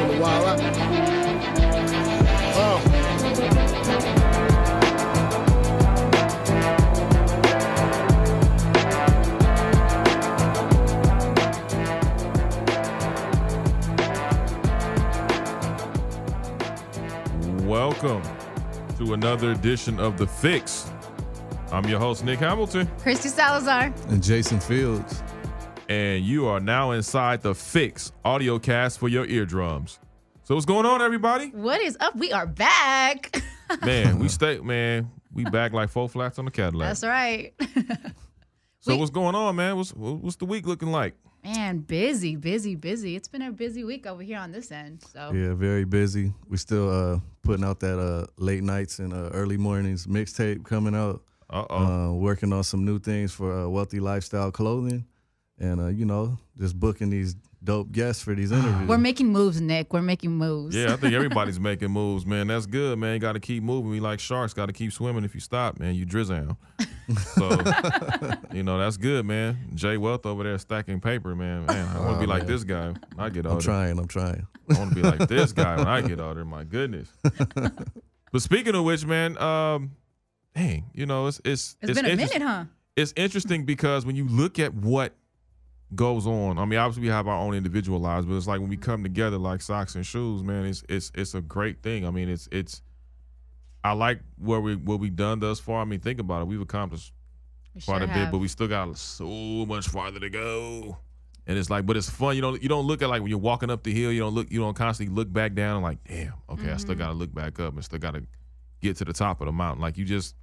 finna wild out. Welcome to another edition of The Fixx. I'm your host, Nick Hamilton. Christy Salazar. And Jason Fields. And you are now inside the Fixx audio cast for your eardrums. So what's going on, everybody? What is up? We are back. Man, we back like 4 flats on the Cadillac. That's right. So what's going on, man? What's the week looking like? Man, busy. It's been a busy week over here on this end. So yeah, very busy. We still putting out that late nights and early mornings mixtape coming out. Working on some new things for Wealthy Lifestyle Clothing, and just booking these dope guests for these interviews. We're making moves, Nick. We're making moves. Yeah, I think everybody's making moves, man. That's good, man. You got to keep moving. We like sharks. Got to keep swimming. If you stop, man, you drizzle. So, that's good, man. Jay Wealth over there stacking paper, man. I want to be like this guy when I get older. I'm trying. I want to be like this guy when I get older. My goodness. But speaking of which, man, it's been a minute, huh? It's interesting because when you look at what goes on, I mean, obviously we have our own individual lives, but it's like when we come together like socks and shoes, man, it's a great thing. I mean, I like what we've done thus far. I mean, think about it. We've accomplished quite a bit, but we still got so much farther to go. And it's like, but it's fun. You don't look at like when you're walking up the hill, you don't constantly look back down and like, damn, okay, I still got to look back up and still got to get to the top of the mountain. Like you just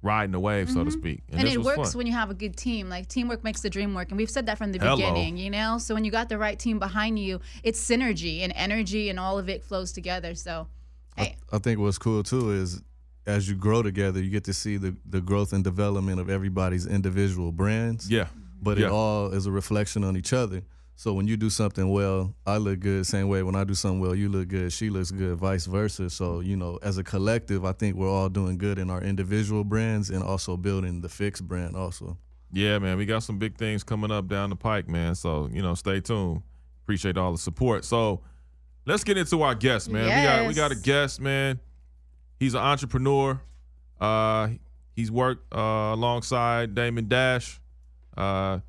riding the wave, so to speak. And it works fun when you have a good team. Like teamwork makes the dream work. And we've said that from the beginning, So when you got the right team behind you, it's synergy and energy and all of it flows together. So hey. I think what's cool too is as you grow together, you get to see the growth and development of everybody's individual brands. Yeah. But it all is a reflection on each other. So when you do something well, I look good. Same way when I do something well, you look good, she looks good, vice versa. So, as a collective, I think we're all doing good in our individual brands and also building the Fixx brand also. Yeah, man, we got some big things coming up down the pike, man. So, stay tuned. Appreciate all the support. So let's get into our guest, man. Yes. We got a guest, man. He's an entrepreneur. He's worked alongside Damon Dash. The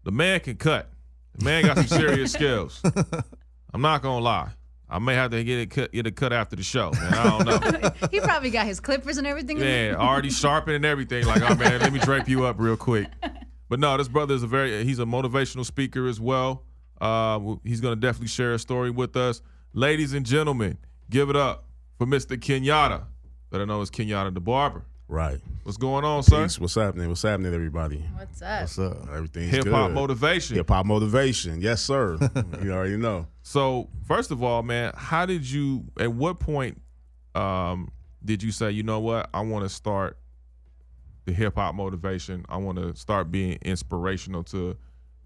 man can cut. The man got some serious skills. I'm not gonna lie. I may have to get it cut after the show, man. I don't know. He probably got his clippers and everything. Man, already sharpened and everything. Like, oh man, let me drape you up real quick. But no, this brother is he's a motivational speaker as well. He's gonna definitely share a story with us. Ladies and gentlemen, give it up for Mr. Kenyatta, better known as Kenyatta the barber. Right. What's going on, sir? Peace. What's happening? What's happening, everybody? What's up? What's up? Everything's good. Hip-hop motivation. Hip-hop motivation. Yes, sir. You already know. So, first of all, man, at what point did you say, you know what, I want to start the hip-hop motivation. I want to start being inspirational to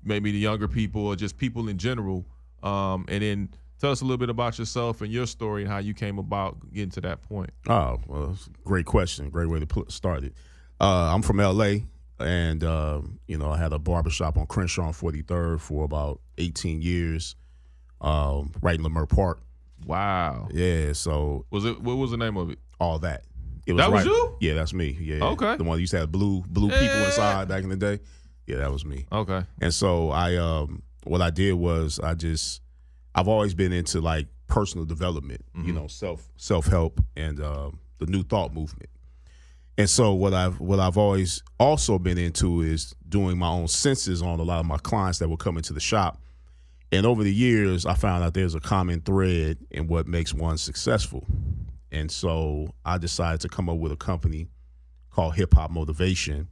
maybe the younger people or just people in general. And then tell us a little bit about yourself and your story and how you came about getting to that point. Oh, well, it's a great question. Great way to start it. I'm from L.A., and, I had a barbershop on Crenshaw on 43rd for about 18 years, right in Leimert Park. Wow. Yeah, so. What was the name of it? All That. Was you? Yeah, that's me. Yeah. Okay. The one that used to have blue people inside back in the day. Yeah, that was me. Okay. And so what I did was I've always been into like personal development, self-help and the new thought movement. And so what I've always also been into is doing my own census on a lot of my clients that would come into the shop. And over the years, I found out there's a common thread in what makes one successful. And so I decided to come up with a company called Hip Hop Motivation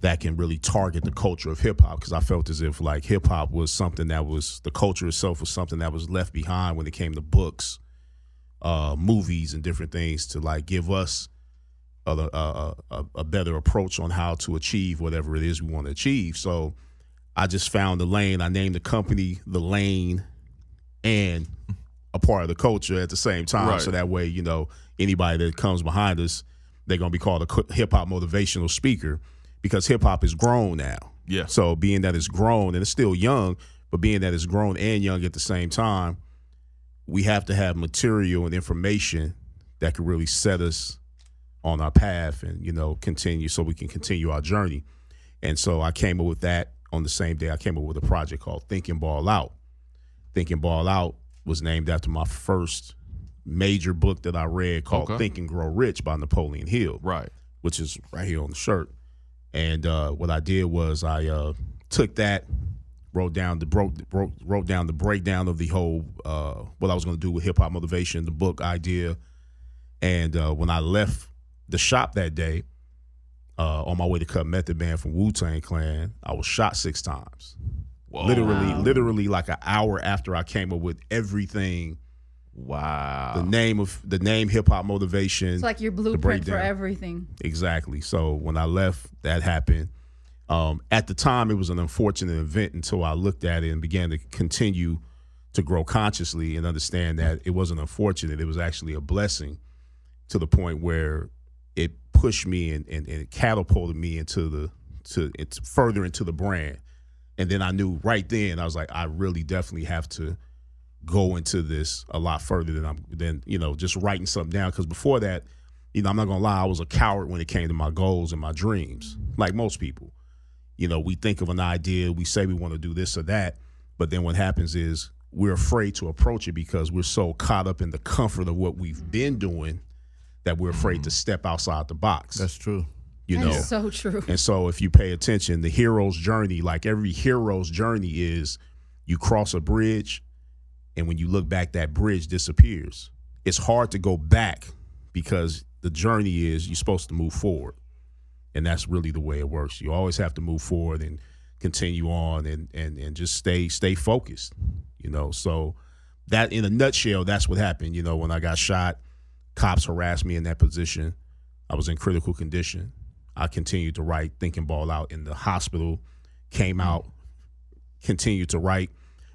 that can really target the culture of hip hop, because I felt as if like hip hop was something that was, the culture itself was something that was left behind when it came to books, movies and different things to like give us a better approach on how to achieve whatever it is we want to achieve. So I just found the lane. I named the company The Lane and a part of the culture at the same time. Right. So that way, anybody that comes behind us, they're going to be called a hip hop motivational speaker, because hip hop is grown now. Yeah. So being that it's grown and it's still young, but being that it's grown and young at the same time, we have to have material and information that could really set us on our path and, continue so we can continue our journey. And so I came up with that on the same day. I came up with a project called Think and Ball Out. Think and Ball Out was named after my first major book that I read called Think and Grow Rich by Napoleon Hill. Right. Which is right here on the shirt. And what I did was I took that, wrote down the breakdown of the whole what I was going to do with hip hop motivation, the book idea. And when I left the shop that day, on my way to cut Method Man from Wu-Tang Clan, I was shot 6 times. Whoa. Literally like an hour after I came up with everything. Wow. The name Hip Hop Motivation. It's like your blueprint for everything. Exactly. So when I left, that happened. At the time, it was an unfortunate event until I looked at it and began to continue to grow consciously and understand that it wasn't unfortunate. It was actually a blessing, to the point where it pushed me and it catapulted me it's further into the brand. And then I knew right then, I was like, I really definitely have to go into this a lot further than just writing something down. Because before that, I'm not gonna lie, I was a coward when it came to my goals and my dreams. Like most people, we think of an idea, we say we want to do this or that, but then what happens is we're afraid to approach it because we're so caught up in the comfort of what we've been doing that we're afraid to step outside the box. That's true. That's so true. And so if you pay attention, the hero's journey, like every hero's journey, is you cross a bridge, and when you look back, that bridge disappears. It's hard to go back because the journey is you're supposed to move forward. And that's really the way it works. You always have to move forward and continue on and just stay focused. So that, in a nutshell, that's what happened. When I got shot, cops harassed me in that position. I was in critical condition. I continued to write Think and Ball Out in the hospital, came out, continued to write,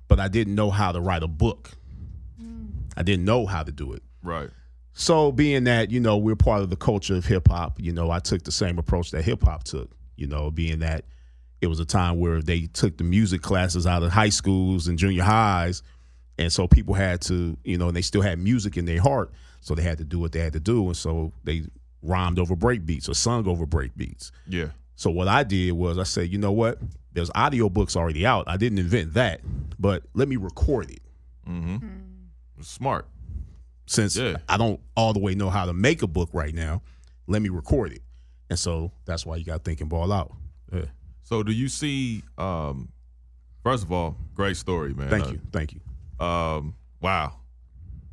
but I didn't know how to write a book. I didn't know how to do it. Right. So being that, we're part of the culture of hip hop, I took the same approach that hip hop took, being that it was a time where they took the music classes out of high schools and junior highs. And so people had to, and they still had music in their heart. So they had to do what they had to do. And so they rhymed over break beats or sung over break beats. Yeah. So what I did was I said, you know what? There's audio books already out. I didn't invent that, but let me record it. Mm-hmm. Smart. Since I don't all the way know how to make a book right now, let me record it. And so that's why you got to Think and Ball Out. Yeah. So do you see, first of all, great story, man. Thank you. Wow.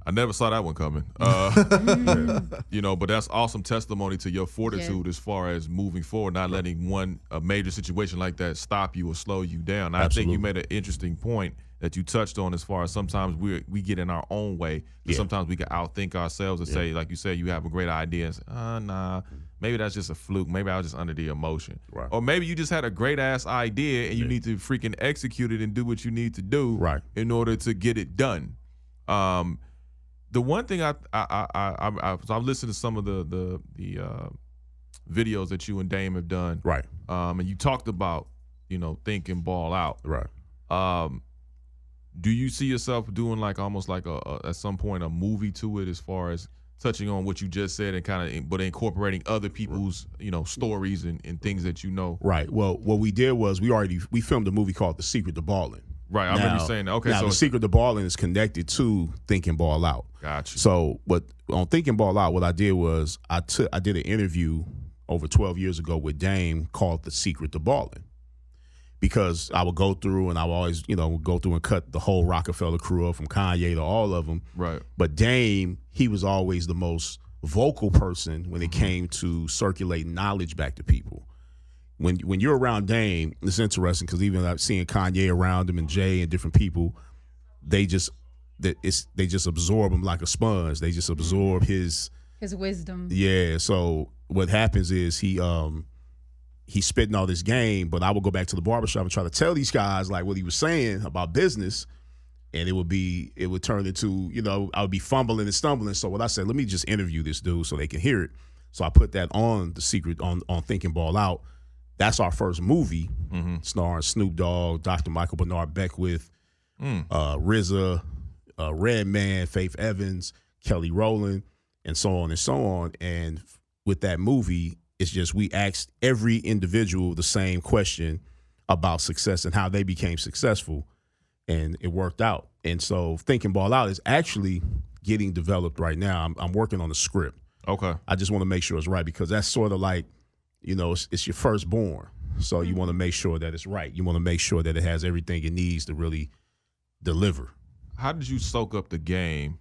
I never saw that one coming. But that's awesome testimony to your fortitude as far as moving forward, not letting a major situation like that stop you or slow you down. I think you made an interesting point that you touched on as far as sometimes we get in our own way. Sometimes we can outthink ourselves and say, like you said, you have a great idea and say, nah, maybe that's just a fluke. Maybe I was just under the emotion. Right. Or maybe you just had a great-ass idea and you need to freaking execute it and do what you need to do in order to get it done. The one thing I've listened to some of the videos that you and Dame have done, right? And you talked about Think and Ball Out, right? Do you see yourself doing almost like at some point a movie to it, as far as touching on what you just said and but incorporating other people's stories and things that Right. Well, what we did was we filmed a movie called The Secret to Ballin'. Right, I remember you saying that. Okay, now, so The Secret to Ballin' is connected to Think and Ball Out. Gotcha. So, on Think and Ball Out, what I did was I did an interview over 12 years ago with Dame called The Secret to Ballin', because I would go through and I would always, go through and cut the whole Rockefeller crew up from Kanye to all of them. Right. But Dame, he was always the most vocal person when it came to circulating knowledge back to people. When you're around Dame, it's interesting because even I'm seeing Kanye around him and Jay and different people, they just absorb him like a sponge. They just absorb his wisdom. Yeah. So what happens is he's spitting all this game, but I would go back to the barbershop and try to tell these guys like what he was saying about business, and it would turn into I would be fumbling and stumbling. So what I said, let me just interview this dude so they can hear it. So I put that on The Secret on Think and Ball Out. That's our first movie, starring Snoop Dogg, Dr. Michael Bernard Beckwith, RZA, Redman, Faith Evans, Kelly Rowland, and so on and so on. And with that movie, it's just we asked every individual the same question about success and how they became successful, and it worked out. And so Thinking Ball Out is actually getting developed right now. I'm working on the script. Okay. I just want to make sure it's right, because that's sort of like, you know, it's your firstborn. So you want to make sure that it's right. You want to make sure that it has everything it needs to really deliver. How did you soak up the game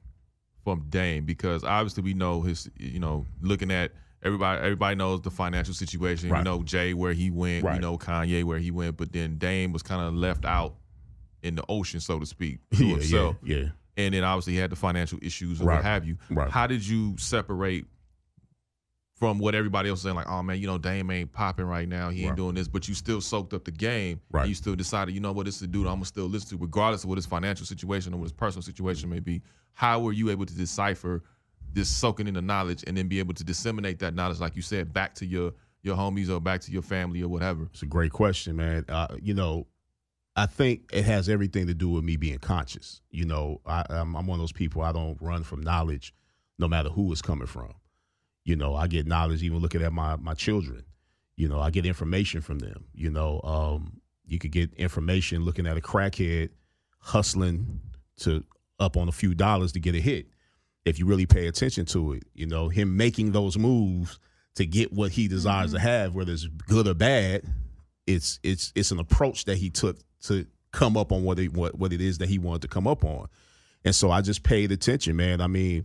from Dame? Because obviously we know his, you know, looking at everybody knows the financial situation. Right. We know Jay where he went. Right. We know Kanye where he went. But then Dame was kind of left out in the ocean, so to speak, to himself. Yeah. And then obviously he had the financial issues or Right. what have you. Right. How did you separate from what everybody else is saying, like, oh man, you know, Dame ain't popping right now, he ain't Right. doing this, but you still soaked up the game. Right. And you still decided, you know what, this is a dude I'm gonna still listen to, regardless of what his financial situation or what his personal situation may be. How were you able to decipher this soaking in the knowledge and then be able to disseminate that knowledge, like you said, back to your homies or back to your family or whatever? It's a great question, man. You know, I think it has everything to do with me being conscious. You know, I'm one of those people, I don't run from knowledge no matter who it's coming from. You know, I get knowledge even looking at my children. You know, I get information from them. You know, you could get information looking at a crackhead hustling to up on a few dollars to get a hit. If you really pay attention to it, you know, him making those moves to get what he desires to have, whether it's good or bad, it's an approach that he took to come up on what it is that he wanted to come up on. And so I just paid attention, man. I mean,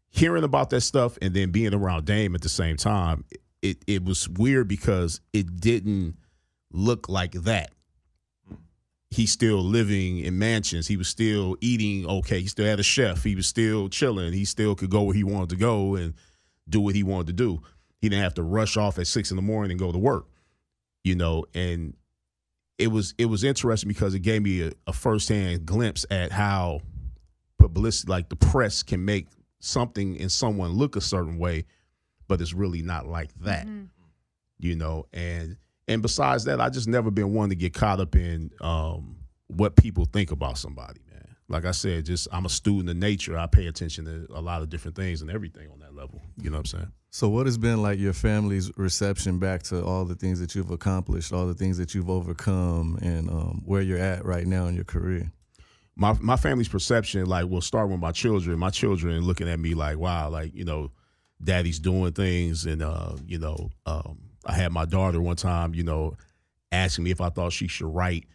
hearing about that stuff and then being around Dame at the same time, it was weird because it didn't look like that. He's still living in mansions. He was still eating okay. He still had a chef. He was still chilling. He still could go where he wanted to go and do what he wanted to do. He didn't have to rush off at 6 a.m. and go to work, you know. And it was interesting because it gave me a firsthand glimpse at how publicity, like the press, can make something in someone look a certain way, but it's really not like that, you know. And besides that, I just never been one to get caught up in what people think about somebody, man. Like I said, just I'm a student of nature. I pay attention to a lot of different things and everything on that level. You know what I'm saying? So what has been like your family's reception back to all the things that you've accomplished, all the things that you've overcome, and where you're at right now in your career? My family's perception, like, will start with my children. My children looking at me like, wow, like, you know, daddy's doing things. And, you know, I had my daughter one time, you know, asking me if I thought she should write.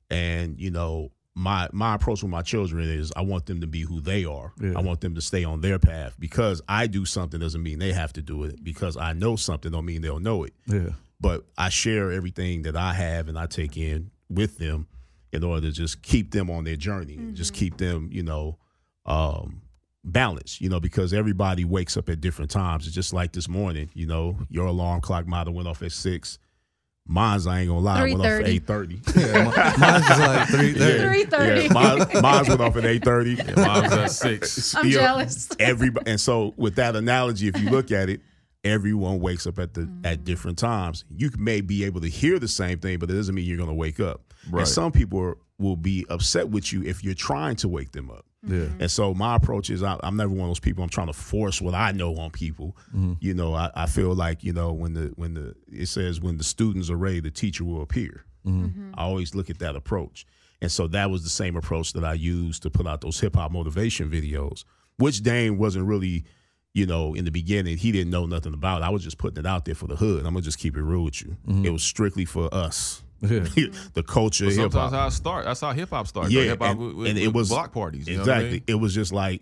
And, you know, my approach with my children is I want them to be who they are. Yeah. I want them to stay on their path. Because I do something doesn't mean they have to do it. Because I know something don't mean they'll know it. Yeah. But I share everything that I have and I take in with them in order to just keep them on their journey, and just keep them, you know, balanced, you know, because everybody wakes up at different times. It's just like this morning, you know, your alarm clock might have went off at 6. Mine's, I ain't gonna lie, went off at 8:30. Yeah, mine's just like 3:30. 3:30. Yeah, mine's went off at 8:30. Yeah, mine's at 6. I'm jealous. Everybody, and so with that analogy, if you look at it, everyone wakes up at different times. You may be able to hear the same thing, but it doesn't mean you're going to wake up. Right. And some people will be upset with you if you're trying to wake them up. Yeah. And so my approach is I'm never one of those people I'm trying to force what I know on people. You know, I feel like, you know, when it says when the students are ready, the teacher will appear. I always look at that approach. And so that was the same approach that I used to put out those hip hop motivation videos, which Dame wasn't really, you know, in the beginning, he didn't know nothing about it. I was just putting it out there for the hood. I'm going to just keep it real with you. It was strictly for us. Yeah. The culture, but hip hop. Sometimes how it start. That's how hip hop started. Yeah, hip hop and it was block parties. You exactly. know what I mean? It was just like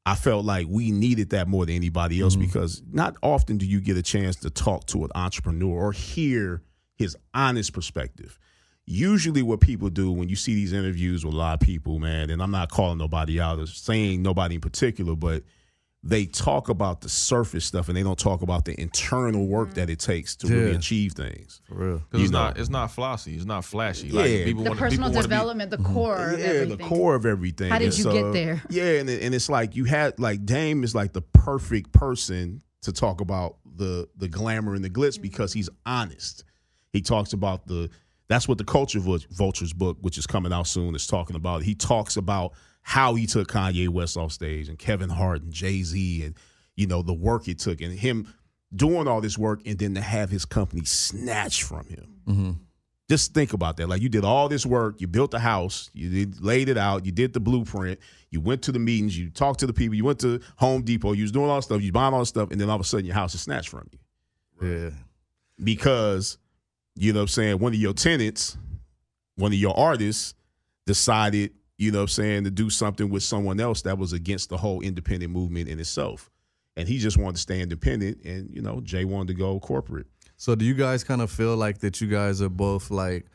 I felt like we needed that more than anybody else because not often do you get a chance to talk to an entrepreneur or hear his honest perspective. Usually, what people do when you see these interviews with a lot of people, man, and I'm not calling nobody out or saying nobody in particular, but they talk about the surface stuff and they don't talk about the internal work that it takes to really achieve things. For real. Because it's not flossy. It's not flashy. Yeah. Like, people the personal development, the core of everything. The core of everything. How did you get there? Yeah, and it's like you had, like, Dame is like the perfect person to talk about the glamour and the glitz because he's honest. He talks about the That's what the Culture Vultures book, which is coming out soon, is talking about. He talks about how he took Kanye West off stage and Kevin Hart and Jay-Z and, you know, the work it took and him doing all this work and then to have his company snatched from him. Mm-hmm. Just think about that. Like, you did all this work, you built the house, laid it out, you did the blueprint, you went to the meetings, you talked to the people, you went to Home Depot, you was doing all this stuff, you buying all this stuff, and then all of a sudden your house is snatched from you. Yeah. Because, you know what I'm saying, one of your tenants, one of your artists decided, you know what I'm saying, to do something with someone else that was against the whole independent movement in itself. And he just wanted to stay independent, and, you know, Jay wanted to go corporate. So do you guys kind of feel like that you guys are both like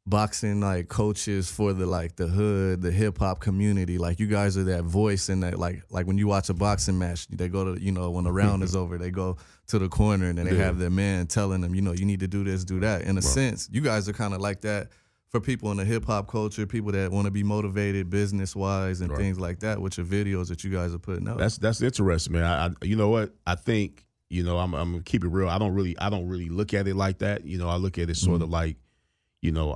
boxing like coaches for the like the hood, the hip hop community? Like you guys are that voice and that like when you watch a boxing match, they go to, you know, when the round is over, they go to the corner and then they have their man telling them, you know, you need to do this, do that. In a sense, you guys are kind of like that for people in the hip hop culture, people that want to be motivated business wise and things like that, with your videos that you guys are putting out. That's interesting, man. I you know what? I think, you know, I'm gonna keep it real. I don't really look at it like that. You know, I look at it sort of like, you know,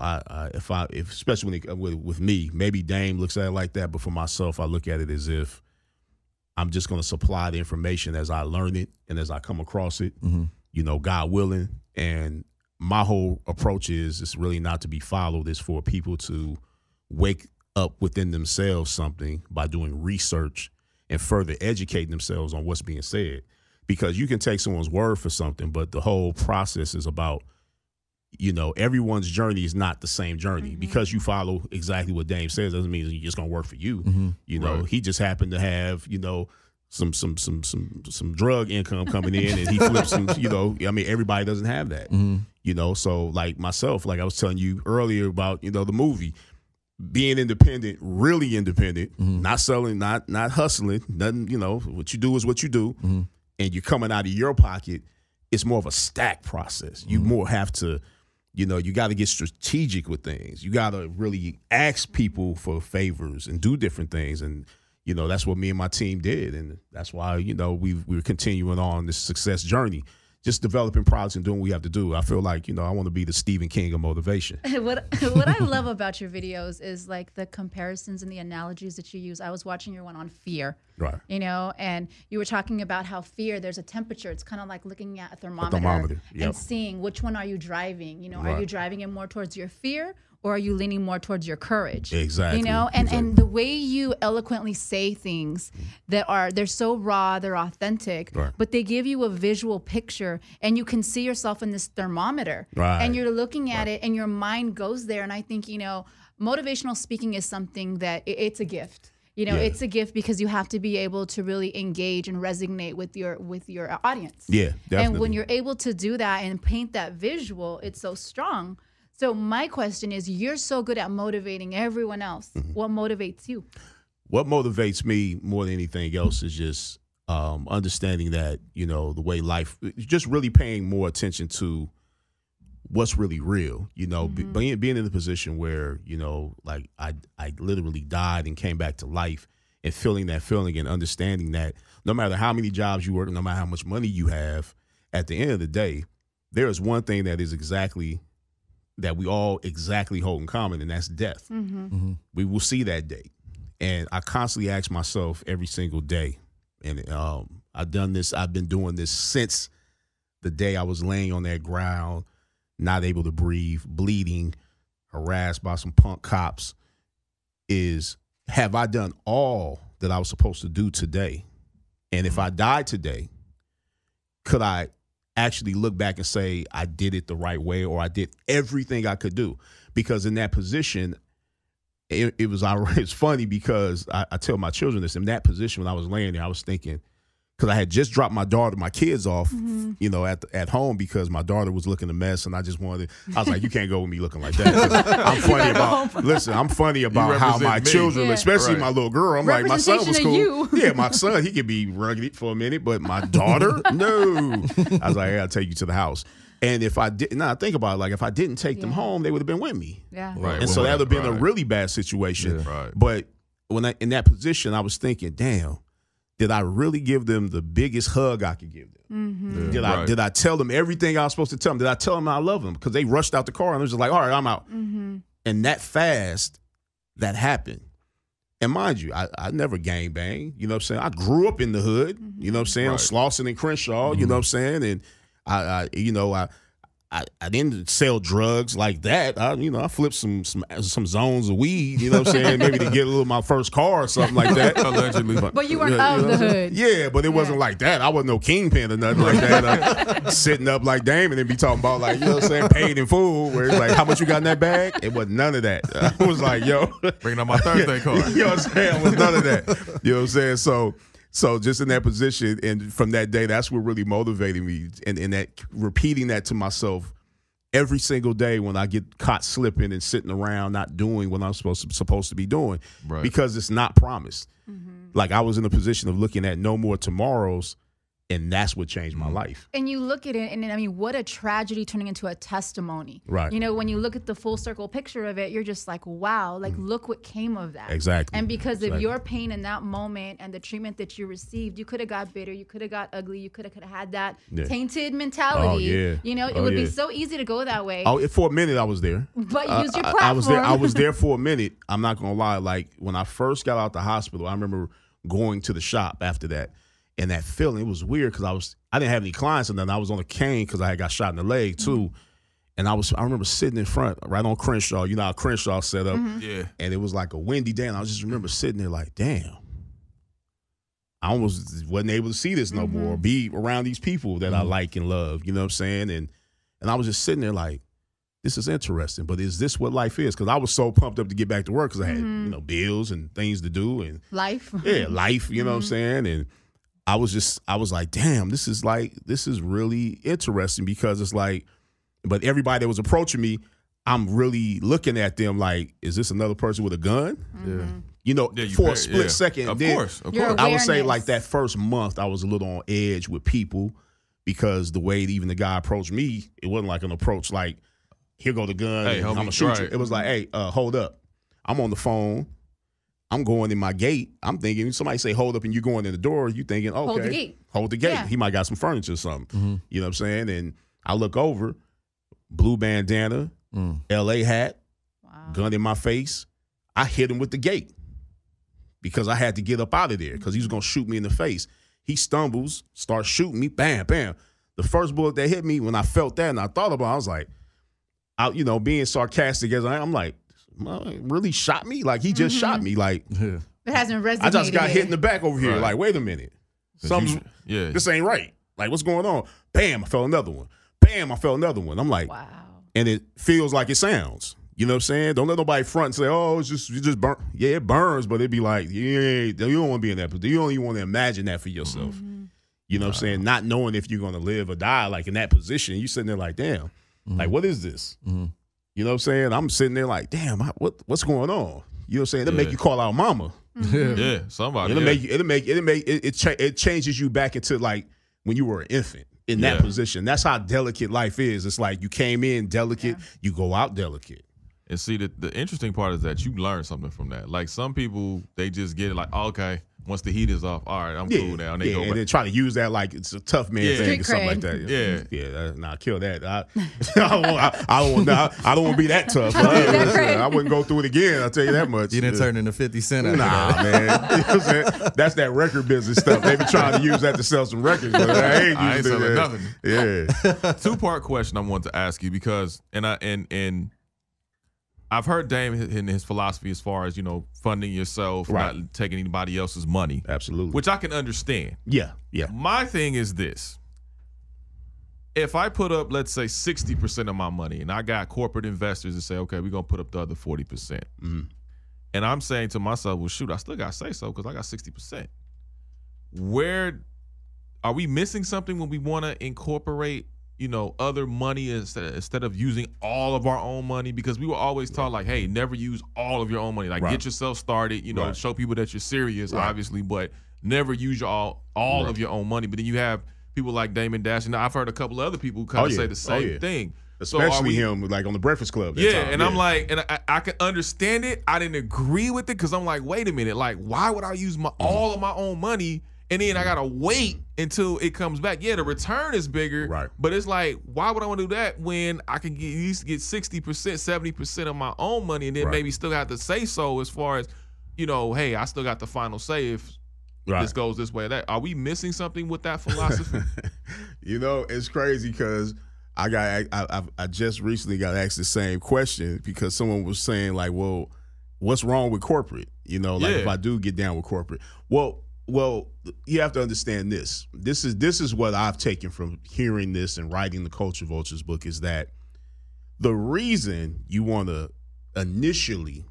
if especially when with me, maybe Dame looks at it like that, but for myself, I look at it as if I'm just gonna supply the information as I learn it and as I come across it. You know, God willing. And my whole approach is it's really not to be followed. It's for people to wake up within themselves something by doing research and further educating themselves on what's being said. Because you can take someone's word for something, but the whole process is about, you know, everyone's journey is not the same journey. Because you follow exactly what Dame says doesn't mean it's just gonna work for you. You know, he just happened to have, you know, some drug income coming in, and he flips some, you know, I mean, everybody doesn't have that. You know, so like myself, like I was telling you earlier about, you know, the movie, being independent, really independent, not selling, not hustling, nothing, you know, what you do is what you do. And you're coming out of your pocket, it's more of a stack process. You more have to, you know, you got to get strategic with things. You got to really ask people for favors and do different things. And, you know, that's what me and my team did. And that's why, you know, we're continuing on this success journey, just developing products and doing what we have to do. I feel like, you know, I want to be the Stephen King of motivation. What I love about your videos is like the comparisons and the analogies that you use. I was watching your one on fear, you know, and you were talking about how fear, there's a temperature. It's kind of like looking at a thermometer, and seeing which one are you driving. You know, are you driving it more towards your fear, or are you leaning more towards your courage? Exactly. You know, and the way you eloquently say things they're so raw, they're authentic, but they give you a visual picture, and you can see yourself in this thermometer, and you're looking at it, and your mind goes there. And I think, you know, motivational speaking is something that it's a gift. You know, it's a gift because you have to be able to really engage and resonate with your audience. Yeah, definitely. And when you're able to do that and paint that visual, it's so strong. So my question is, you're so good at motivating everyone else. What motivates you? What motivates me more than anything else is just understanding that, you know, the way life, just really paying more attention to what's really real. You know, being in a position where, you know, like I literally died and came back to life, and feeling that feeling and understanding that no matter how many jobs you work, no matter how much money you have, at the end of the day, there is one thing that is exactly that we all exactly hold in common, and that's death. We will see that day. And I constantly ask myself every single day, and I've been doing this since the day I was laying on that ground, not able to breathe, bleeding, harassed by some punk cops, is, have I done all that I was supposed to do today? And if I died today, could I actually look back and say I did it the right way, or I did everything I could do? Because in that position, it's funny because I tell my children this, in that position when I was laying there, I was thinking, because I had just dropped my kids off, you know, at home, because my daughter was looking a mess, and I was like, you can't go with me looking like that. I'm funny about how my children, especially my little girl, I'm like, my son was cool. Yeah, my son, he could be rugged for a minute, but my daughter, no. I was like, I gotta take you to the house. And if I didn't, I think about it, like if I didn't take them home, they would have been with me. And so that would have been a really bad situation. But when in that position, I was thinking, damn, did I really give them the biggest hug I could give them? Did I tell them everything I was supposed to tell them? Did I tell them I love them? Because they rushed out the car and they was just like, all right, I'm out. And that fast, that happened. And mind you, I never gangbang. You know what I'm saying? I grew up in the hood. You know what I'm saying? On Slauson and Crenshaw. You know what I'm saying? And I didn't sell drugs like that. I flipped some zones of weed, you know what I'm saying? Maybe to get a little my first car or something like that. Allegedly. But you weren't out of the hood. Yeah, but it wasn't like that. I wasn't no kingpin or nothing like that. Sitting up like Damon and be talking about like, you know what I'm saying, paid in full, where it's like, how much you got in that bag? It wasn't none of that. I was like, yo. Bringing up my Thursday card. You know what I'm saying? It was none of that. You know what I'm saying? So just in that position, and from that day, that's what really motivated me, and that repeating that to myself every single day when I get caught slipping and sitting around not doing what I'm supposed to be doing, because it's not promised. Like I was in a position of looking at no more tomorrows, and that's what changed my life. And you look at it, and I mean, what a tragedy turning into a testimony. Right. You know, when you look at the full circle picture of it, you're just like, wow, like look what came of that. Exactly. And because of your pain in that moment and the treatment that you received, you could have got bitter, you could have got ugly, you could have had that tainted mentality. Oh, yeah. You know, it would be so easy to go that way. Oh, for a minute I was there. But you used your platform. I was there for a minute. I'm not gonna lie. Like when I first got out the hospital, I remember going to the shop after that. And that feeling, it was weird because I didn't have any clients or nothing. I was on a cane because I had got shot in the leg too. And I remember sitting in front, right on Crenshaw. You know how Crenshaw set up. Yeah. And it was like a windy day. And I just remember sitting there like, damn. I almost wasn't able to see this no more, be around these people that I like and love. You know what I'm saying? And I was just sitting there like, this is interesting, but is this what life is? Because I was so pumped up to get back to work because I had, bills and things to do. And life. Yeah, life, you know what I'm saying? And I was like, damn, this is really interesting because it's like, but everybody that was approaching me, I'm really looking at them like, is this another person with a gun? Yeah. You know, for a split second. Of then, course. I would say like that first month, I was a little on edge with people because the way even the guy approached me, it wasn't like an approach like, here go the gun, hey, I'm going to shoot you. It was like, hey, hold up. I'm on the phone. I'm going in my gate. I'm thinking somebody say hold up and you're going in the door. You thinking, okay, hold the gate. Yeah. He might got some furniture or something. You know what I'm saying? And I look over, blue bandana, LA hat, gun in my face. I hit him with the gate because I had to get up out of there because he was going to shoot me in the face. He stumbles, starts shooting me, bam, bam. The first bullet that hit me, when I felt that and I thought about it, I was like, being sarcastic as I'm like, really shot me? Like he just shot me. Like it hasn't resonated. I just got hit in the back over here. Like, wait a minute. This ain't right. Like, what's going on? Bam, I felt another one. Bam, I felt another one. I'm like, wow. And it feels like it sounds. You know what I'm saying? Don't let nobody front and say, oh, you just burn. Yeah, it burns, but it'd be like, you don't want to be in that position. You don't even want to imagine that for yourself. You know what I'm saying? Not knowing if you're going to live or die, like in that position, you sitting there like, damn, like, what is this? You know what I'm saying? I'm sitting there like, damn, what's going on? You know what I'm saying? It'll make you call out mama. Yeah, somebody. It changes you back into like when you were an infant in that position. That's how delicate life is. It's like you came in delicate, you go out delicate. And see, the interesting part is that you learn something from that. Like some people, they just get it like, oh, okay, once the heat is off, all right, I'm cool now. And they go back. And then try to use that like it's a tough man thing or something like that. Nah, kill that. I don't want to be that tough. I wouldn't go through it again. I'll tell you that much. You didn't turn into 50 Cent. Nah, man. You know what I'm saying? That's that record business stuff. They be trying to use that to sell some records, but I ain't selling nothing. Yeah. 2-part question I want to ask you because I've heard Dame in his philosophy as far as, funding yourself, not taking anybody else's money. Absolutely. Which I can understand. Yeah. My thing is this. If I put up, let's say, 60% of my money and I got corporate investors that say, okay, we're going to put up the other 40%. And I'm saying to myself, well, shoot, I still got to say so because I got 60%. Where are we missing something when we want to incorporate other money instead of using all of our own money? Because we were always taught like, hey, never use all of your own money. Like get yourself started, show people that you're serious, obviously, but never use all of your own money. But then you have people like Damon Dash, and I've heard a couple of other people who kind of say the same thing. Especially him, like on the Breakfast Club. I'm like, and I can understand it. I didn't agree with it because I'm like, wait a minute, like, why would I use all of my own money and then I gotta wait until it comes back. Yeah, the return is bigger, right? But it's like, why would I want to do that when I can at least get 60%, 70% of my own money, and then maybe still have to say so as far as, you know, hey, I still got the final say if this goes this way or that. Are we missing something with that philosophy? You know, it's crazy because I just recently got asked the same question because someone was saying like, well, what's wrong with corporate? You know, like if I do get down with corporate, well, you have to understand this. This is what I've taken from hearing this and writing the Culture Vultures book is that the reason you want to initially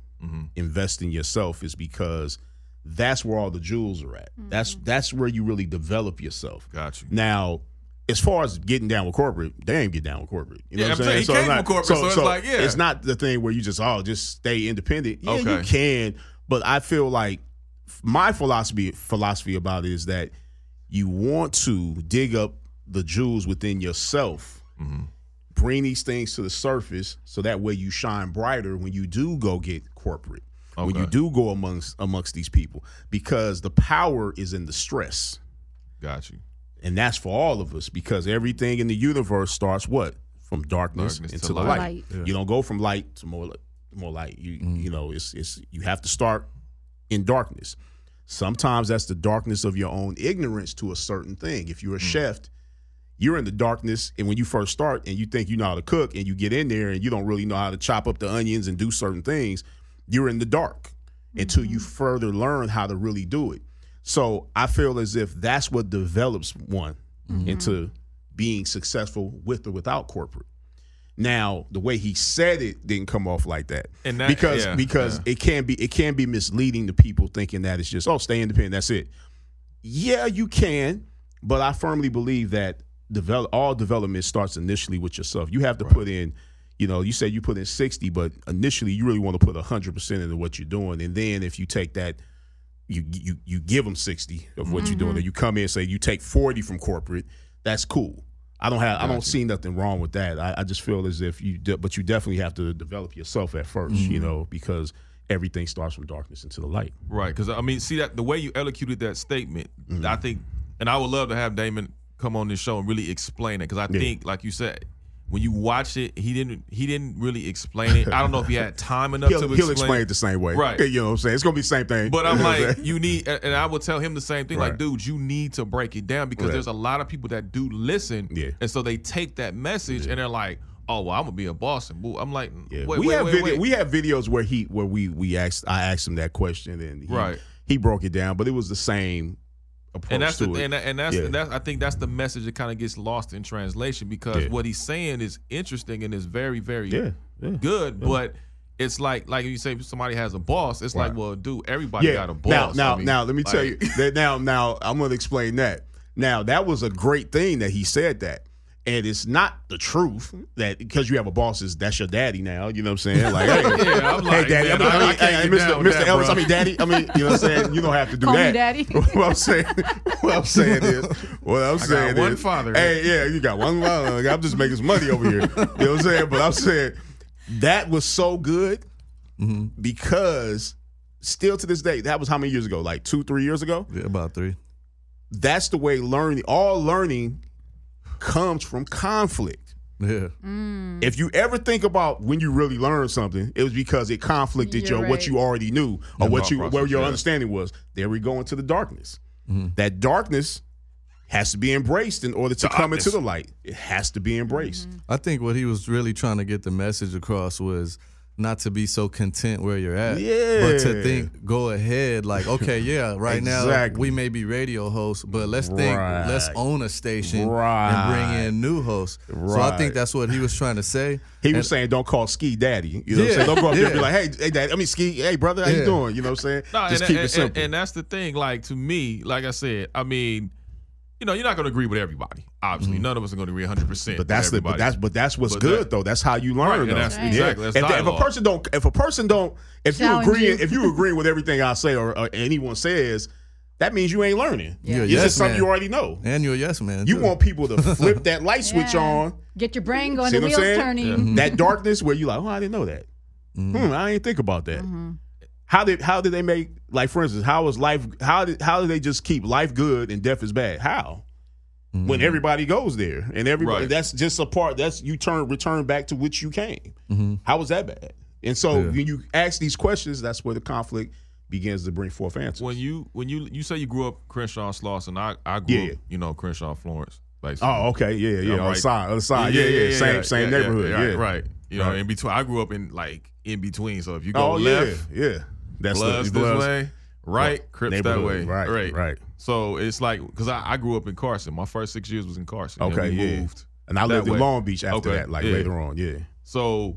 invest in yourself is because that's where all the jewels are at. That's where you really develop yourself. Got you. Now, as far as getting down with corporate, they ain't get down with corporate. You know what I'm saying? He came from corporate, so it's like, it's not the thing where you just stay independent. Yeah, you can, but I feel like my philosophy about it is that you want to dig up the jewels within yourself, bring these things to the surface, so that way you shine brighter when you do go get corporate, when you do go amongst these people, because the power is in the stress. Got you. And that's for all of us, because everything in the universe starts what? From darkness into the light. Yeah. You don't go from light to more light. You know, it's you have to start in darkness. Sometimes that's the darkness of your own ignorance to a certain thing. If you're a chef, you're in the darkness, and when you first start and you think you know how to cook and you get in there and you don't really know how to chop up the onions and do certain things, you're in the dark until you further learn how to really do it. So I feel as if that's what develops one into being successful with or without corporate. Now, the way he said it didn't come off like that, and that because it can be misleading to people thinking that it's just stay independent, that's it. Yeah, you can, but I firmly believe that all development starts initially with yourself. You have to put in, you know, you say you put in 60, but initially you really want to put 100% into what you're doing, and then if you take that, you give them 60 of what you're doing, or you come in and say you take 40 from corporate, that's cool. I don't see nothing wrong with that. I just feel as if but you definitely have to develop yourself at first, you know, because everything starts from darkness into the light. Right. Because I mean, see that the way you elocuted that statement, I think, and I would love to have Damon come on this show and really explain it, because I think, like you said, when you watch it, he didn't really explain it. I don't know if he had time enough to explain. He'll explain it the same way, right? You know what I'm saying? It's gonna be the same thing. But I'm like, you need, and I will tell him the same thing. Like, dude, you need to break it down, because there's a lot of people that do listen, and so they take that message and they're like, oh, well, I'm gonna be a boss. And I'm like, wait. We have videos where I asked him that question, and he broke it down, but it was the same. And that's I think that's the message that kind of gets lost in translation, because what he's saying is interesting and is very, very good, but it's like you say somebody has a boss. It's like, well, dude, everybody got a boss. Now, let me tell you that. Now I'm going to explain that. Now, that was a great thing that he said that. And it's not the truth that because you have a boss, that's your daddy now. You know what I'm saying? Like, hey, daddy. Hey, Mr. Elvis. I mean, daddy. I mean, you know what I'm saying? You don't have to do Call that. Me daddy. What I'm saying is, I got one father. Hey, you got one father. I'm just making some money over here. You know what I'm saying? But I'm saying that was so good because still to this day, that was how many years ago? Like 2-3 years ago? Yeah, about 3. That's the way learning comes from conflict. Yeah. If you ever think about when you really learned something, it was because it conflicted what you already knew, or where your understanding was. There we go into the darkness. That darkness has to be embraced in order to come into the light. It has to be embraced. I think what he was really trying to get the message across was not to be so content where you're at, but to think, go ahead, like, okay, right now we may be radio hosts, but let's think, let's own a station and bring in new hosts. So I think that's what he was trying to say. He was saying, don't call Ski daddy. You know what I'm saying? Don't go up there and be like, hey, daddy, I mean, Ski, hey, brother, how you doing? You know what I'm saying? No, just keep it simple. And that's the thing, like, to me, like I said, I mean, you know, you're not going to agree with everybody. Obviously, none of us are going to agree 100%. But that's what's good though. That's how you learn. Right, that's exactly. That's if you agree with everything I say or anyone says, that means you ain't learning. Yeah. It's just something you already know. And you're a yes man. You want people to flip that light switch on. Get your brain going, the wheels turning. That darkness where you like, I didn't know that. I didn't think about that. How did they make like for instance, how is life? How do they just keep life good and death is bad? How? When everybody goes there and everybody, that's just a part. That's you return back to which you came. How was that bad? And so when you ask these questions, that's where the conflict begins to bring forth answers. When you say you grew up Crenshaw Slauson, I grew up, Crenshaw Florence. Basically. Oh, okay, yeah. Other side, yeah. Same neighborhood, right. In between, I grew up in between. So if you go left, that's Bloods this way, right, Crips that way, right. So it's like because I grew up in Carson. My first 6 years was in Carson. Okay, moved, and I lived in Long Beach after that, later on, So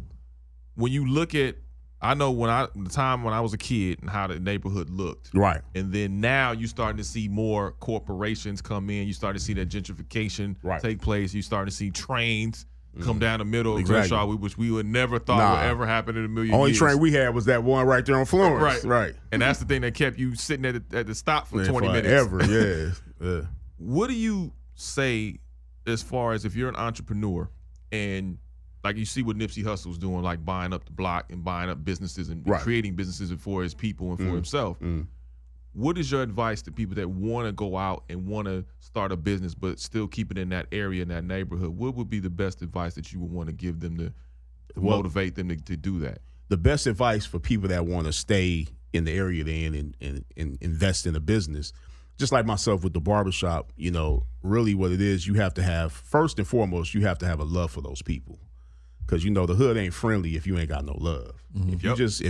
when you look at, I know the time when I was a kid and how the neighborhood looked. Right. And then now you starting to see more corporations come in. You start to see that gentrification take place. You start to see trains come down the middle of Crenshaw, which we would never thought would ever happen in a million years. Only train we had was that one right there on Florence. Right. And that's the thing that kept you sitting at the stop for 20 minutes. Yeah. What do you say as far as if you're an entrepreneur and like you see what Nipsey Hussle's doing, like buying up the block and buying up businesses and creating businesses for his people and for himself. What is your advice to people that want to go out and want to start a business but still keep it in that area, in that neighborhood? What would be the best advice that you would want to give them to motivate them to do that? The best advice for people that want to stay in the area they're in and invest in a business, just like myself with the barbershop, really what it is, you have to have, first and foremost, you have to have a love for those people. Because the hood ain't friendly if you ain't got no love. If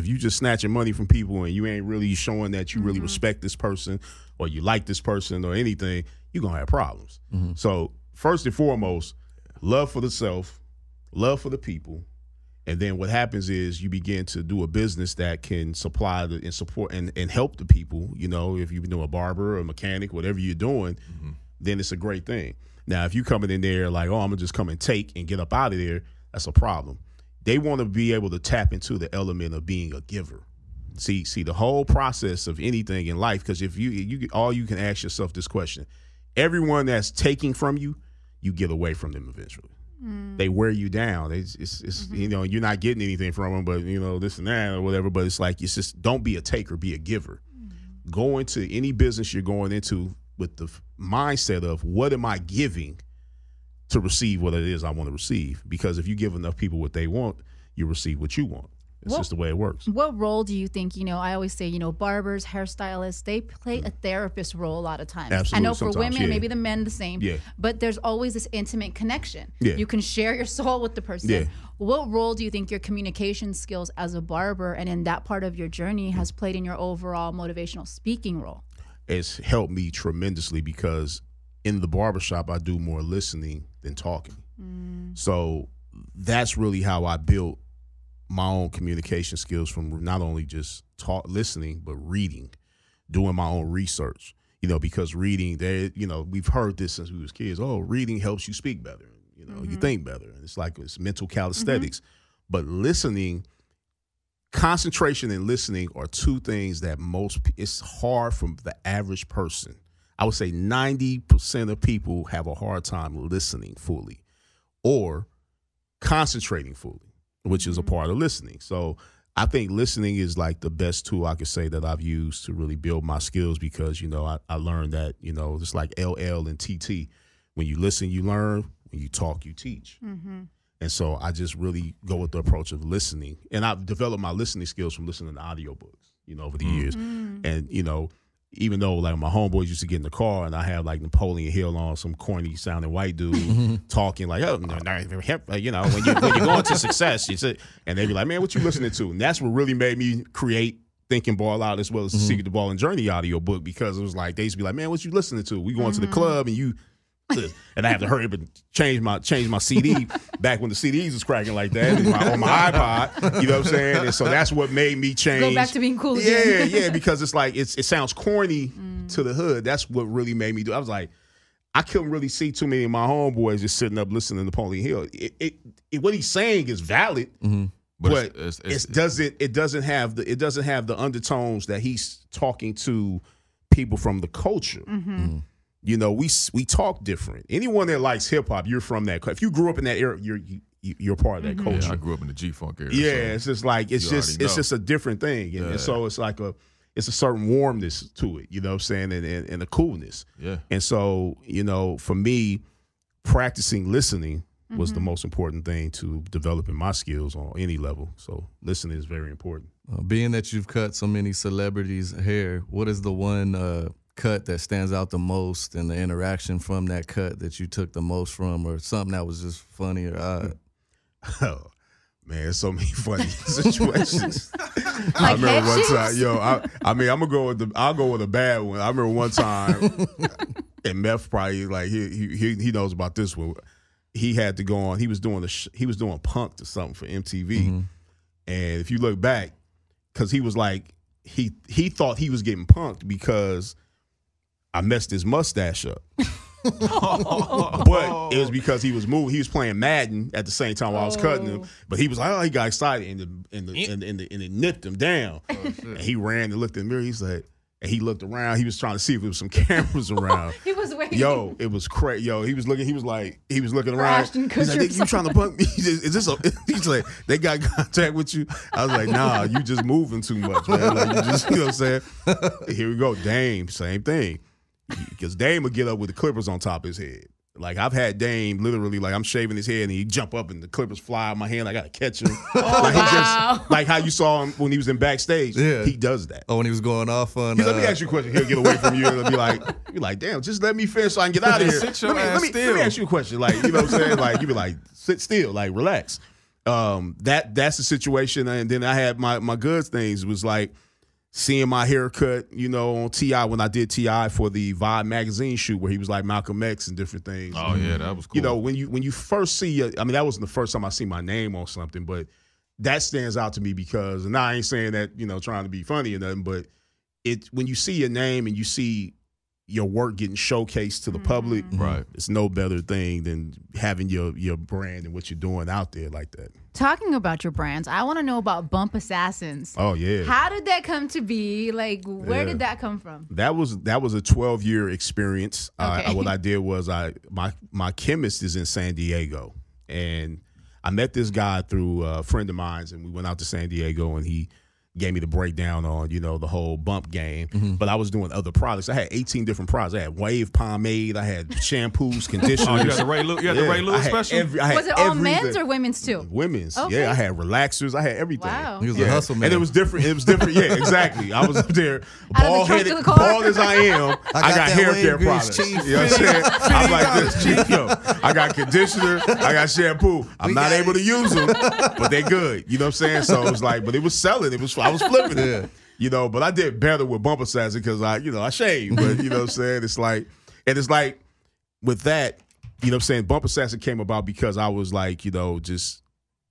you just snatching money from people and you ain't really showing that you really respect this person or you like this person or anything, you're gonna have problems. So first and foremost, love for the self, love for the people, and then what happens is you begin to do a business that can supply and support and help the people. If you've been doing a barber or a mechanic, whatever you're doing, then it's a great thing. Now, if you coming in there like, oh, I'm gonna just come and take and get up out of there, that's a problem. They want to be able to tap into the element of being a giver. See the whole process of anything in life, because if you can ask yourself this question: everyone that's taking from you, you get away from them eventually. They wear you down. It's you're not getting anything from them, but this and that or whatever. But it's like, it's just, don't be a taker, be a giver. Go into any business you're going into with the mindset of, what am I giving to receive what it is I want to receive? Because if you give enough people what they want, you receive what you want. It's just the way it works. What role do you think, I always say, barbers, hairstylists, they play a therapist role a lot of times. Absolutely. I know for women, maybe the men the same, Yeah. but there's always this intimate connection. Yeah. You can share your soul with the person. Yeah. What role do you think your communication skills as a barber and in that part of your journey has played in your overall motivational speaking role? It's helped me tremendously, because in the barbershop, I do more listening than talking. So that's really how I built my own communication skills, from not only just listening, but reading, doing my own research, because reading, we've heard this since we was kids. Oh, reading helps you speak better. You think better. And it's like, it's mental calisthenics. But listening, concentration and listening are two things that it's hard for the average person. I would say 90% of people have a hard time listening fully or concentrating fully, which is a part of listening. So I think listening is like the best tool I could say that I've used to really build my skills, because, I learned that, just like LL and TT, when you listen, you learn, when you talk, you teach. And so I just really go with the approach of listening. And I've developed my listening skills from listening to audiobooks, over the years. And, even though like my homeboys used to get in the car and I have like Napoleon Hill on, some corny sounding white dude talking like, oh, no, when you go into success, and they be like, man, what you listening to? And that's what really made me create Think and Ball Out, as well as the Secret to Ball and Journey audiobook, because it was like, they used to be like, man, what you listening to? We going to the club and you, and I have to hurry up and change my CD back when the CDs was cracking like that on my iPod, you know what I'm saying? And so that's what made me change. Go back to being cool again. Yeah, because it's like, it sounds corny to the hood. That's what really made me do. I was like, I couldn't really see too many of my homeboys just sitting up listening to Napoleon Hill. What he's saying is valid, but it doesn't have the undertones that he's talking to people from the culture. We talk different. Anyone that likes hip hop, you're from that. If you grew up in that era, you're part of that culture. Yeah, I grew up in the G-Funk era. Yeah, so it's just like it's just a different thing, and so it's like it's a certain warmness to it, you know what I'm saying, and a coolness. Yeah. And so, you know, for me, practicing listening was the most important thing to developing my skills on any level. So listening is very important. Being that you've cut so many celebrities' hair, what is the one cut that stands out the most, and the interaction from that cut that you took the most from, or something that was just funny or odd? Oh, man, there's so many funny situations. Like I remember one head time, shapes? I mean, I'll go with a bad one. I remember one time, and Meth probably like he knows about this one. He had to go on. He was doing Punk'd or something for MTV, and if you look back, because he was like he thought he was getting punked because I messed his mustache up. But it was because he was moving. He was playing Madden at the same time while I was cutting him. But he was like, oh, he got excited, and it nipped him down. And he ran and looked in the mirror. He's like, and he looked around. He was trying to see if there was some cameras around. He was waiting. Yo, it was crazy. Yo, he was looking around. Ashton He's like, you trying to punk me? Is this a? He's like, they got contact with you? I was like, nah, you just moving too much, man. Like you just, you know what I'm saying? Here we go, Dame, same thing. Because Dame would get up with the clippers on top of his head. Like I've had Dame literally, like I'm shaving his head and he jump up and the clippers fly out of my hand. I gotta catch him. Like how you saw him when he was in backstage. Yeah. He does that. Oh, when he was going off on. Let me ask you a question. He'll get away from you and he'll be like, damn, just let me finish so I can get out of here. Let me ask you a question. Like, you know what I'm saying? Like you be like, sit still, like relax. That's the situation. And then I had my good things was like seeing my haircut, you know, on T.I. when I did T.I. for the Vibe magazine shoot where he was like Malcolm X and different things. Oh yeah, that was cool. You know, when you first see, I mean, that wasn't the first time I seen my name on something, but that stands out to me because, and I ain't saying that, you know, trying to be funny or nothing, but when you see your name and you see your work getting showcased to the public, right? It's no better thing than having your brand and what you're doing out there like that. Talking about your brands, I want to know about Bump Assassins. Oh yeah. How did that come to be? Like, where did that come from? That was a 12-year experience. Okay. What I did was my chemist is in San Diego, and I met this guy through a friend of mine's, and we went out to San Diego, and he gave me the breakdown on, you know, the whole bump game. But I was doing other products. I had 18 different products. I had wave pomade. I had shampoos, conditioners. Oh, you got the Ray Lewis special? Was it all men's or women's too? Women's. Okay. Yeah, I had relaxers. I had everything. Wow. He was a hustle man. And it was different. Yeah, exactly. I was up there, Out of the trunk of the car? bald as I am. I got hair care products. Chief. You know what I'm saying? I'm like this, Chief. Yo, I got conditioner. I got shampoo. I'm not able to use them, but they good. You know what I'm saying? So it was like, but it was selling. I was flipping it. You know, but I did better with Bump Assassin because I shaved. But you know what I'm saying? It's like with that, you know what I'm saying? Bump Assassin came about because I was like, you know, just,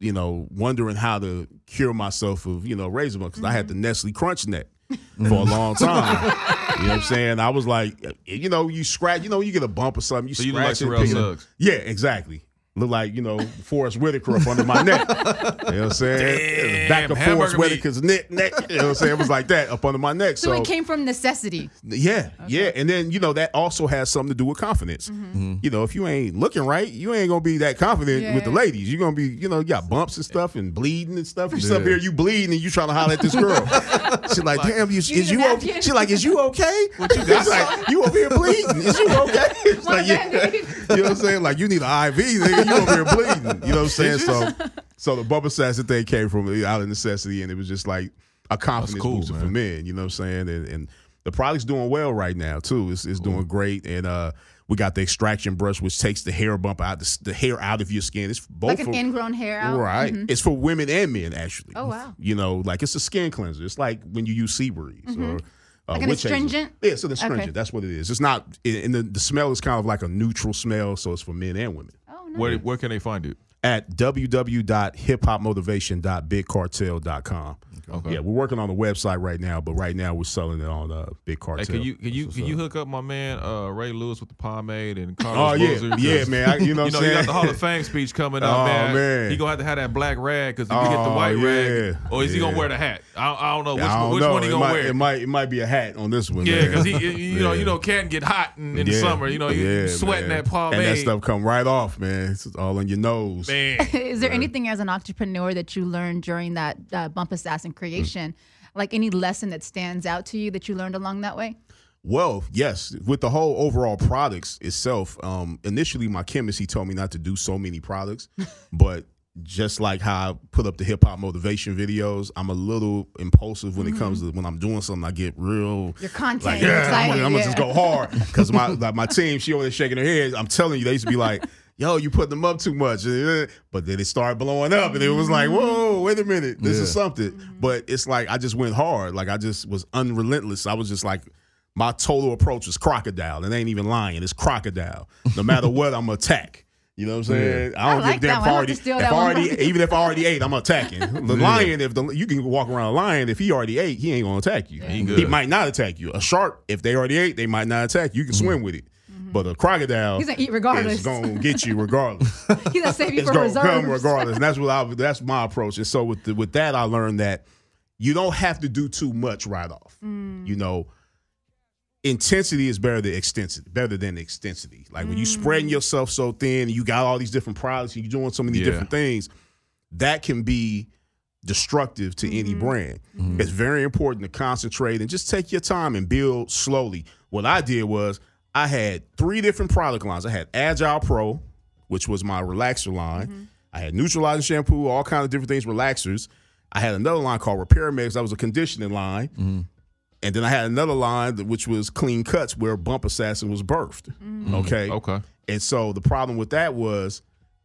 you know, wondering how to cure myself of, you know, razor bump because I had the Nestle Crunch Neck for a long time. You know what I'm saying? I was like, you know, you scratch, you know, you get a bump or something, you So scratch you look like it. Terrell Suggs. Yeah, exactly. Look like, you know, Forrest Whitaker up under my neck. You know what I'm saying? Damn, Back of Forrest hamburger meat. Whitaker's neck. You know what I'm saying? It was like that up under my neck. So it came from necessity. Yeah, yeah. And then, you know, that also has something to do with confidence. You know, if you ain't looking right, you ain't going to be that confident with the ladies. You're going to be, you know, you got bumps and stuff and bleeding and stuff. You sit up here, you bleeding and you trying to holler at this girl. She's like, damn, is you okay? She's like, is you okay? What you got? It's like, you over here bleeding. Is you okay? It's like, yeah. You know what I'm saying? Like, you need an IV, nigga. You over here bleeding. You know what I'm saying? So the Bump Assassin thing came from out of necessity, and it was just like a confidence booster for men. You know what I'm saying? And the product's doing well right now too. It's doing great, and we got the extraction brush, which takes the hair bump out, the hair out of your skin. It's both Like an ingrown hair out? Right. It's for women and men actually. Oh wow. You know, like it's a skin cleanser. It's like when you use Seabreeze or like an astringent? Yeah, so the astringent. Okay. That's what it is. It's not, and the smell is kind of like a neutral smell, so it's for men and women. Oh, nice. Where can they find it? At www.hiphopmotivation.bigcartel.com. Okay. Yeah, we're working on the website right now, but right now we're selling it on Big Cartel. Hey, can you hook up my man Ray Lewis with the pomade and Carlos Boozer? Yeah, man. You know what I'm saying? You got the Hall of Fame speech coming up, man. He gonna have that black rag because if you get the white rag, or is he gonna wear the hat? I don't know which one he gonna wear. It might be a hat on this one. Yeah, because you know can get hot in the summer. You know you sweating that pomade and that stuff come right off, man. It's all on your nose. Is there anything as an entrepreneur that you learned during that Bump Assassin creation like any lesson that stands out to you that you learned along that way? Well, yes. With the whole overall products itself, initially my chemist, he told me not to do so many products, but just like how I put up the hip hop motivation videos, I'm a little impulsive when it comes to when I'm doing something. I get real. Your content, like, I'm gonna just go hard because my team, she always shaking her head. I'm telling you, they used to be like, "Yo, you putting them up too much," but then it started blowing up, and it was like, "Whoa, wait a minute, this is something." But it's like I just went hard, like I just was unrelentless. I was just like. My total approach is crocodile. It ain't even lying. It's crocodile. No matter what, I'm gonna attack. You know what I'm saying? I don't give a damn. Even if I already ate, I'm attacking. The lion, you can walk around a lion, if he already ate, he ain't gonna attack you. He might not attack you. A shark, if they already ate, they might not attack you. You can swim with it. But a crocodile, he's gonna eat regardless. Is gonna get you regardless. He's gonna save you it's for gonna reserves. come regardless. And that's my approach. And so with that, I learned that you don't have to do too much right off. You know. Intensity is better than extensity. Like when you spreading yourself so thin and you got all these different products and you're doing so many different things, that can be destructive to any brand. It's very important to concentrate and just take your time and build slowly. What I did was I had 3 different product lines. I had Agile Pro, which was my relaxer line. I had neutralizing shampoo, all kinds of different things, relaxers. I had another line called Repair Mix. That was a conditioning line. And then I had another line which was Clean Cuts, where Bump Assassin was birthed. Okay. And so the problem with that was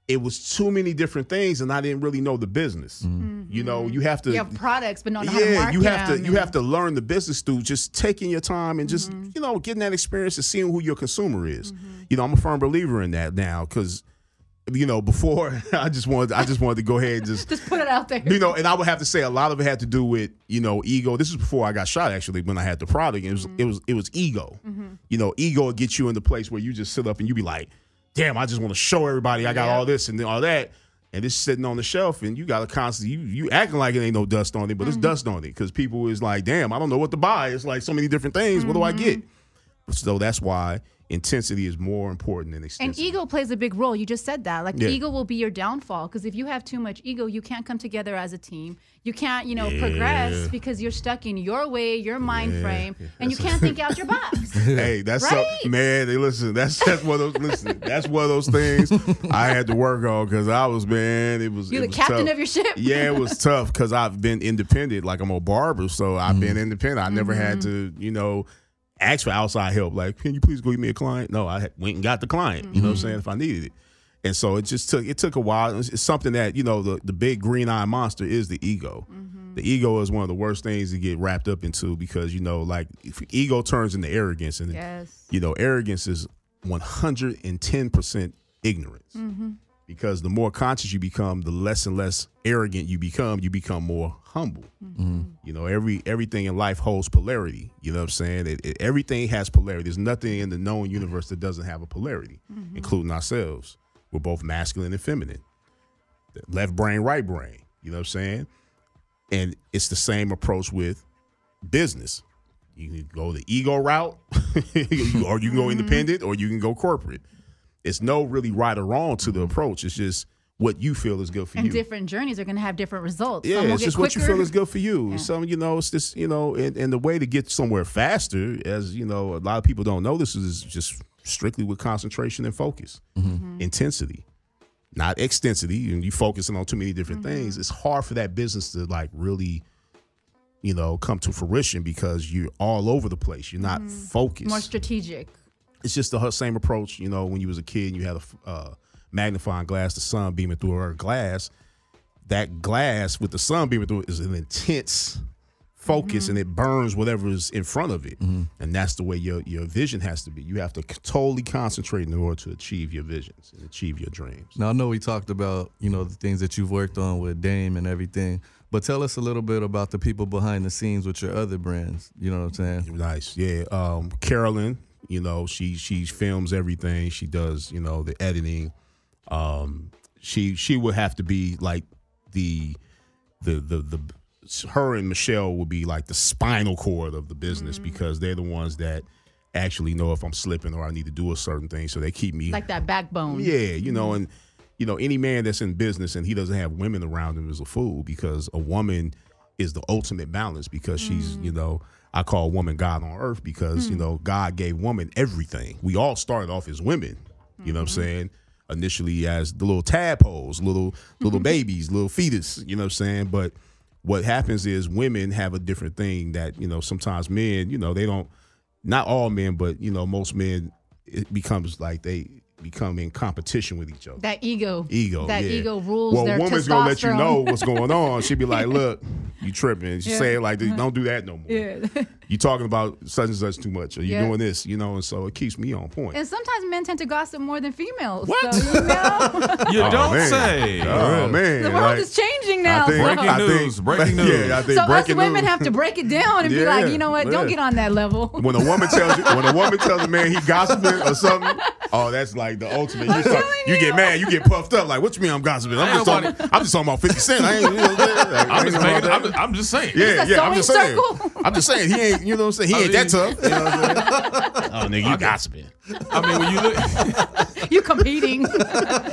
it was too many different things, and I didn't really know the business. You know, you have to. You have products, but not know how to market them. You have to learn the business through just taking your time and just getting that experience and seeing who your consumer is. You know, I'm a firm believer in that now because. Before I just wanted to go ahead and just put it out there. And I would have to say a lot of it had to do with, ego. This is before I got shot, actually, when I had the product. It was ego. Ego will get you in the place where you just sit up and you be like, damn, I just want to show everybody I got all this and all that. And it's sitting on the shelf and you got to constantly, you acting like it ain't no dust on it, but it's dust on it because people is like, damn, I don't know what to buy. It's like so many different things. What do I get? So that's why intensity is more important than extensity. And ego plays a big role. You just said that. Ego will be your downfall because if you have too much ego, you can't come together as a team. You can't, progress because you're stuck in your way, your mind frame, and you can't think out your box. Hey, that's man. Listen, that's one of those. That's one of those things I had to work on because I was You're the captain tough. of your ship. Yeah, it was tough because I've been independent. Like I'm a barber, so I've been independent. I never had to, ask for outside help. Like, can you please go get me a client? No, I went and got the client. You know what I'm saying? If I needed it. And so it took a while. It's something that, the big green eye monster is the ego. The ego is one of the worst things to get wrapped up into because, if ego turns into arrogance and, arrogance is 110% ignorance. Because the more conscious you become, the less and less arrogant you become more humble. Everything in life holds polarity. You know what I'm saying? Everything has polarity. There's nothing in the known universe that doesn't have a polarity, including ourselves. We're both masculine and feminine. Left brain, right brain. You know what I'm saying? And it's the same approach with business. You can go the ego route, or you can go independent, or you can go corporate. It's no really right or wrong to the approach. It's just what you feel is good for you. And different journeys are going to have different results. Yeah, it's just what you feel is good for you. Yeah. So, it's this, and the way to get somewhere faster, as, a lot of people don't know, this is just strictly with concentration and focus, intensity, not extensity. And you focusing on too many different things. It's hard for that business to really, come to fruition because you're all over the place. You're not focused. More strategic. It's just the same approach, when you was a kid and you had a magnifying glass, the sun beaming through a glass. That glass with the sun beaming through it is an intense focus and it burns whatever is in front of it. And that's the way your vision has to be. You have to totally concentrate in order to achieve your visions and achieve your dreams. Now, I know we talked about, the things that you've worked on with Dame and everything, but tell us a little bit about the people behind the scenes with your other brands. You know what I'm saying? Nice. Yeah. Carolyn. She films everything. She does, the editing. She would have to be like her and Michelle would be like the spinal cord of the business because they're the ones that actually know if I'm slipping or I need to do a certain thing. So they keep me like that backbone. Yeah, and any man that's in business and he doesn't have women around him is a fool because a woman is the ultimate balance, because she's, you know, I call woman God on earth, because, you know, God gave woman everything. We all started off as women, you know what I'm saying? Initially as the little tadpoles, little babies, little fetus, you know what I'm saying? But what happens is women have a different thing that, you know, sometimes men, you know, they don't, not all men, but, you know, most men, it becomes like they become in competition with each other. That ego. That ego rules well, their woman's testosterone. gonna let you know what's going on. She'd be like, look, you tripping. She say it like this, don't do that no more. Yeah. You talking about such and such too much, or you doing this, you know, and so it keeps me on point. And sometimes men tend to gossip more than females. What? So, you know. You don't say. Oh man, The world is changing now. Breaking news. Yeah, I think so us breaking women news. have to break it down and be like, you know what? Don't get on that level. When a woman tells a man he gossiping or something, oh, that's like the ultimate. You get mad, you get puffed up. Like, what you mean I'm gossiping? I'm just talking about 50 Cent. I ain't. You know, I'm just saying. Yeah, I'm just saying. Circle. I'm just saying he ain't. You know what I'm saying? He ain't that tough. You know what I'm saying? Oh, nigga, you gossiping. I mean, when you look, You competing.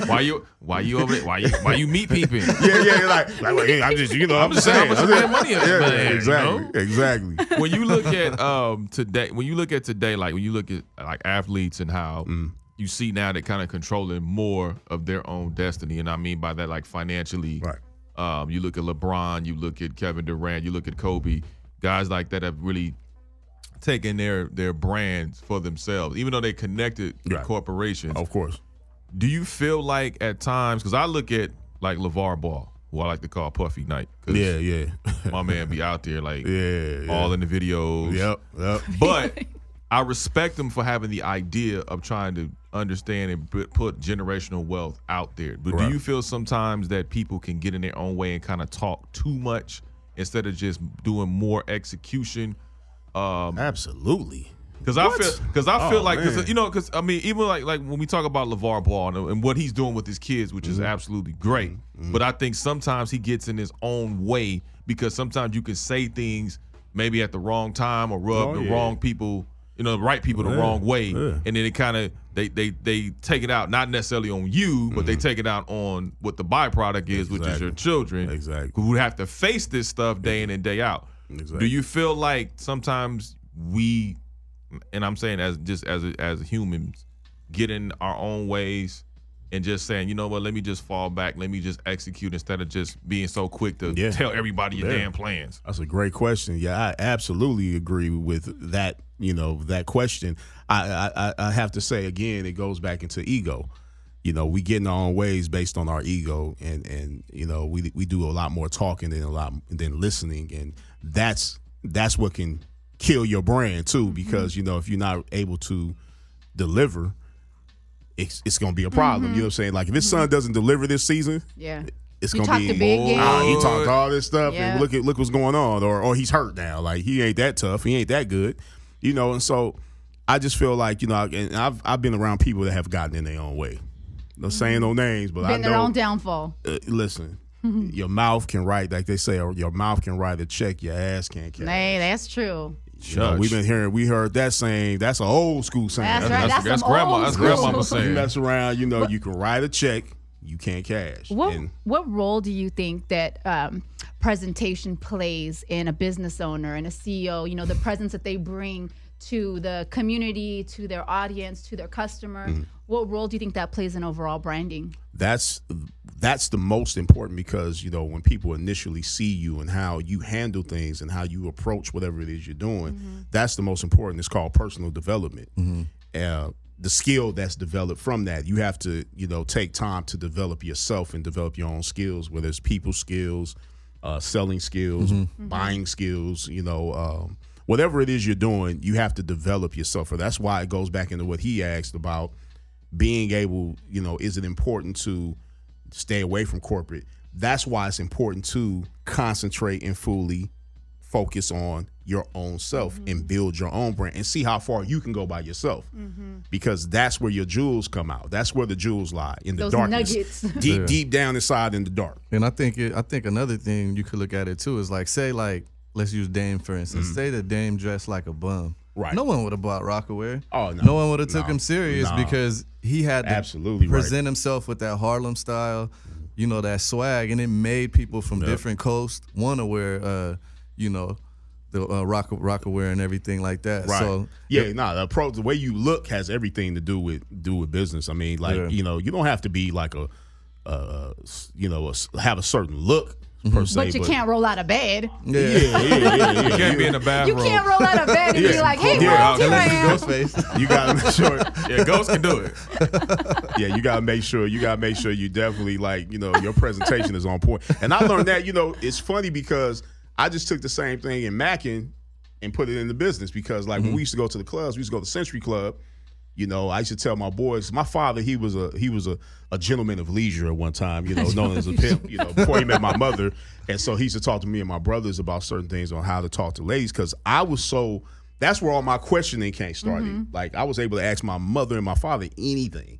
why you over there? Why you meet people? Yeah, like I'm just, you know, I'm just saying. How much you spend money on Yeah, man, exactly, you know? exactly. When you look at today, like when you look at like athletes and how you see now they're kind of controlling more of their own destiny, and I mean by that like financially. Right. You look at LeBron, you look at Kevin Durant, you look at Kobe, guys like that have really taken their brands for themselves, even though they connected with corporations. Of course. Do you feel like at times, because I look at like LeVar Ball, who I like to call Puffy Knight. Yeah. My man be out there like Yeah. all in the videos. Yep. But I respect him for having the idea of trying to understand and put generational wealth out there. But do you feel sometimes that people can get in their own way and kind of talk too much instead of just doing more execution? Absolutely. Because I feel like, cause, you know, because I mean, even like when we talk about LeVar Ball and what he's doing with his kids, which is absolutely great. But I think sometimes he gets in his own way, because sometimes you can say things maybe at the wrong time or rub the wrong people, you know, the right people the wrong way, and then it kind of they take it out not necessarily on you, but they take it out on what the byproduct is, which is your children, who have to face this stuff day in and day out. Do you feel like sometimes we, and I'm saying as humans, get in our own ways and just saying, you know what, let me just fall back, let me just execute instead of just being so quick to tell everybody your damn plans? That's a great question. Yeah, I absolutely agree with that. You know, that question. I have to say again, it goes back into ego. You know, we get in our own ways based on our ego, and you know, we do a lot more talking than listening, and that's what can kill your brand too, because you know, if you're not able to deliver, it's gonna be a problem. You know what I'm saying? Like if his son doesn't deliver this season, it's gonna be he talked all this stuff and look what's going on, or he's hurt now. Like he ain't that tough, he ain't that good, you know. And so I just feel like, you know, and I've been around people that have gotten in their own way. No saying no names, but I know their own downfall. Listen, your mouth can write, like they say, or your mouth can write a check, your ass can't cash. Hey, that's true. You know, we heard that saying. That's an old school saying. That's right. That's grandma saying. You mess around, you know, you can write a check, you can't cash. What role do you think that presentation plays in a business owner and a CEO? You know, the presence that they bring to the community, to their audience, to their customer. What role do you think that plays in overall branding? That's the most important, because, you know, when people initially see you and how you handle things and how you approach whatever it is you're doing, that's the most important. It's called personal development. The skill that's developed from that, you have to, you know, take time to develop yourself and develop your own skills, whether it's people skills, selling skills, buying skills, you know, whatever it is you're doing, you have to develop yourself. Or that's why it goes back into what he asked about being able, you know, is it important to stay away from corporate? That's why it's important to concentrate and fully focus on your own self and build your own brand and see how far you can go by yourself, because that's where your jewels come out. That's where the jewels lie, in the darkness, nuggets. deep down inside in the dark. And I think another thing you could look at it too is like, say, like, let's use Dame for instance. Say that Dame dressed like a bum. Right. No one would have bought Rockaware. Oh no. No one would have took him serious because he had to present himself with that Harlem style, you know, that swag, and it made people from different coasts want to wear, you know, the Rockaware and everything like that. Right. So the approach, the way you look has everything to do with business. I mean, like you know, you don't have to be like have a certain look per se. But you can't roll out of bed. Yeah. You can't be in the bathroom. You can't roll out of bed and be like, hey, world, here I am. Ghostface. You gotta make sure. Yeah, Ghost can do it. Yeah, you gotta make sure. You gotta make sure you definitely like, you know, your presentation is on point. And I learned that, you know, it's funny because I just took the same thing in Mackin and put it in the business because like when we used to go to the clubs, we used to go to Century Club. You know, I used to tell my boys, my father, he was a gentleman of leisure at one time, you know, known as a pimp, you know, before he met my mother. And so he used to talk to me and my brothers about certain things on how to talk to ladies because I was so, that's where all my questioning came started. Like I was able to ask my mother and my father anything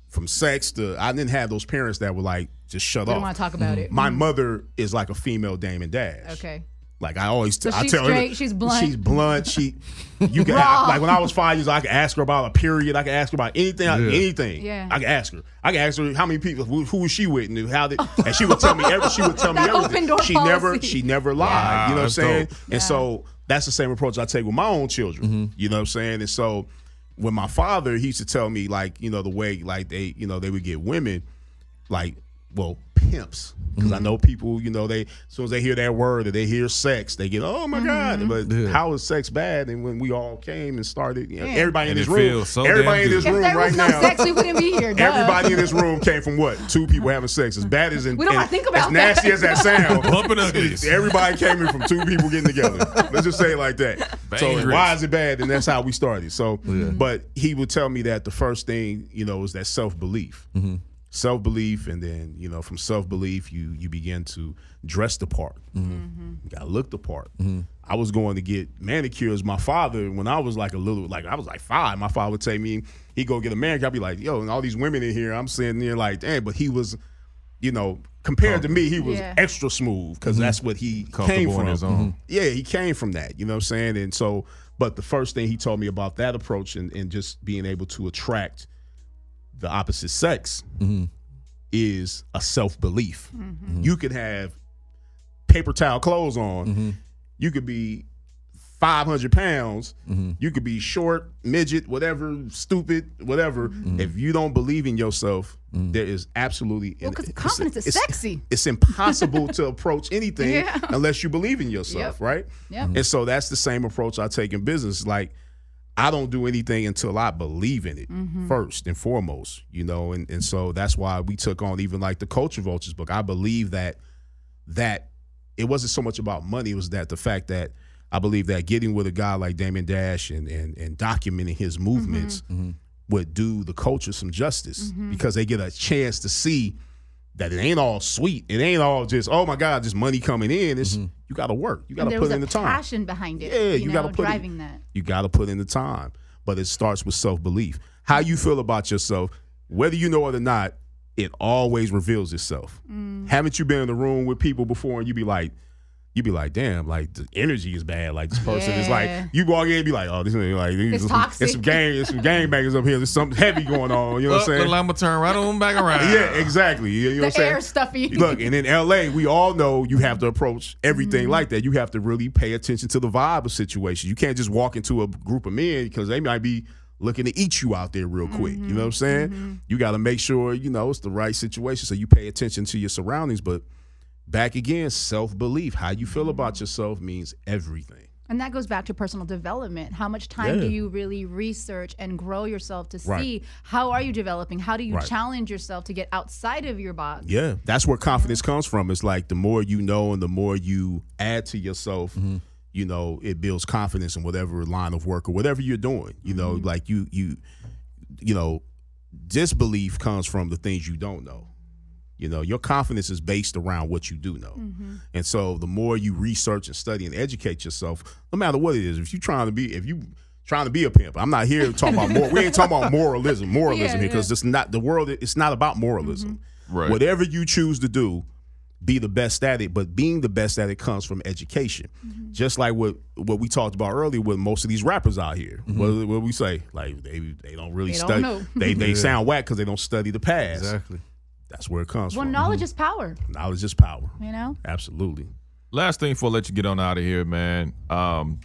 from sex to, I didn't have those parents that were like, just shut We up. don't want to talk about it. My mother is like a female Damon Dash. Okay. Like I always, So I she's tell straight, her, she's blunt. She's blunt. You can like when I was 5 years old, I could ask her about a period. I could ask her about anything, anything. Yeah. I could ask her. I could ask her how many people, who was she with, and how did, and she would tell me everything. Open door policy. She never lied. You know what I'm saying? dope. And so that's the same approach I take with my own children. You know what I'm saying? And so when my father, he used to tell me like, you know, the way like they, you know, they would get women, like, well, pimps. Because I know people, you know, they as soon as they hear that word or they hear sex, they get, oh my God. But how is sex bad? And when we all came and started, you know, everybody in this room, everybody in this room right now, if there was no sex, we wouldn't be here. Everybody in this room came from what? 2 people having sex. As bad as we don't want to think about as nasty that. as that sound, Bumping uglies. everybody came in from 2 people getting together. Let's just say it like that. So why is it bad? And that's how we started. So, but he would tell me that the first thing, you know, is that self-belief. Self-belief, and then, you know, from self-belief, you begin to dress the part. You gotta look the part. I was going to get manicures. My father, when I was like I was like 5, my father would take me, he'd go get a manicure. I'd be like, yo, and all these women in here, I'm sitting there like, damn, but he was, you know, compared to me, he was extra smooth because that's what he came from. His own. Yeah, he came from that, you know what I'm saying? And so, but the first thing he told me about that approach and just being able to attract the opposite sex is a self-belief. You could have paper towel clothes on. You could be 500 pounds. You could be short, midget, whatever, stupid, whatever. If you don't believe in yourself, there is absolutely... Because confidence is sexy. It's impossible to approach anything unless you believe in yourself, right? And so that's the same approach I take in business. Like, I don't do anything until I believe in it first and foremost, you know, and so that's why we took on even like the Culture Vultures book. I believe that it wasn't so much about money, it was that the fact that I believe that getting with a guy like Damon Dash and documenting his movements would do the culture some justice because they get a chance to see that it ain't all sweet. It ain't all just, oh my God, just money coming in. It's you got to work. You got to put in the time. There's passion behind it. Yeah, you got to put driving that. You got to put in the time. But it starts with self-belief. How you feel about yourself, whether you know it or not, it always reveals itself. Haven't you been in the room with people before and you be like, damn, like the energy is bad. Like this person is like, you walk in and be like, oh, this is like, it's toxic. There's some gangbangers up here. There's something heavy going on. You know what I'm saying? I'm gonna turn right on back around. Yeah, exactly. You know what I'm saying? The air stuffy. Look, and in LA, we all know you have to approach everything like that. You have to really pay attention to the vibe of situation. You can't just walk into a group of men because they might be looking to eat you out there real quick. You know what I'm saying? You got to make sure, you know, it's the right situation. So you pay attention to your surroundings. But back again, self-belief. How you feel about yourself means everything. And that goes back to personal development. How much time do you really research and grow yourself to see how are you developing? How do you challenge yourself to get outside of your box? Yeah, that's where confidence comes from. It's like the more you know and the more you add to yourself, you know, it builds confidence in whatever line of work or whatever you're doing. You know, like you know, disbelief comes from the things you don't know. You know, your confidence is based around what you do know. And so the more you research and study and educate yourself, no matter what it is, if you trying to be a pimp, I'm not here talking about we ain't talking about moralism here, because it's not the world. It's not about moralism. Right. Whatever you choose to do, be the best at it. But being the best at it comes from education. Just like what we talked about earlier with most of these rappers out here. What we say? Like they don't really study. Don't know. They sound whack because they don't study the past. Exactly. That's where it comes Well, from. knowledge is power. Knowledge is power. You know? Absolutely. Last thing before I let you get on out of here, man.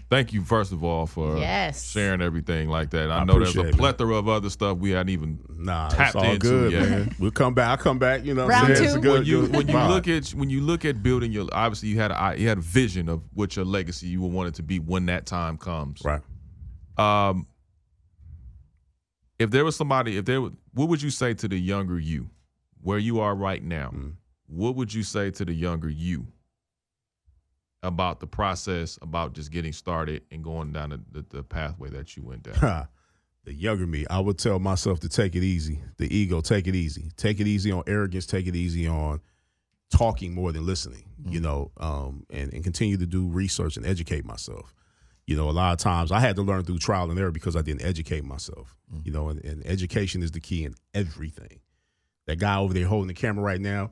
Thank you, first of all, for sharing everything like that. I know there's a plethora of other stuff we hadn't even tapped it's all into good, yet. Man. We'll come back. I'll come back. You know, Round two. It's a good, when you look at building your, obviously you had a vision of what your legacy you would want it to be when that time comes. Right. If there was somebody, what would you say to the younger you, where you are right now? What would you say to the younger you about the process, about just getting started and going down the pathway that you went down? The younger me, I would tell myself to take it easy. The ego, take it easy. Take it easy on arrogance. Take it easy on talking more than listening, you know, and continue to do research and educate myself. You know, a lot of times I had to learn through trial and error because I didn't educate myself, you know, and education is the key in everything. That guy over there holding the camera right now,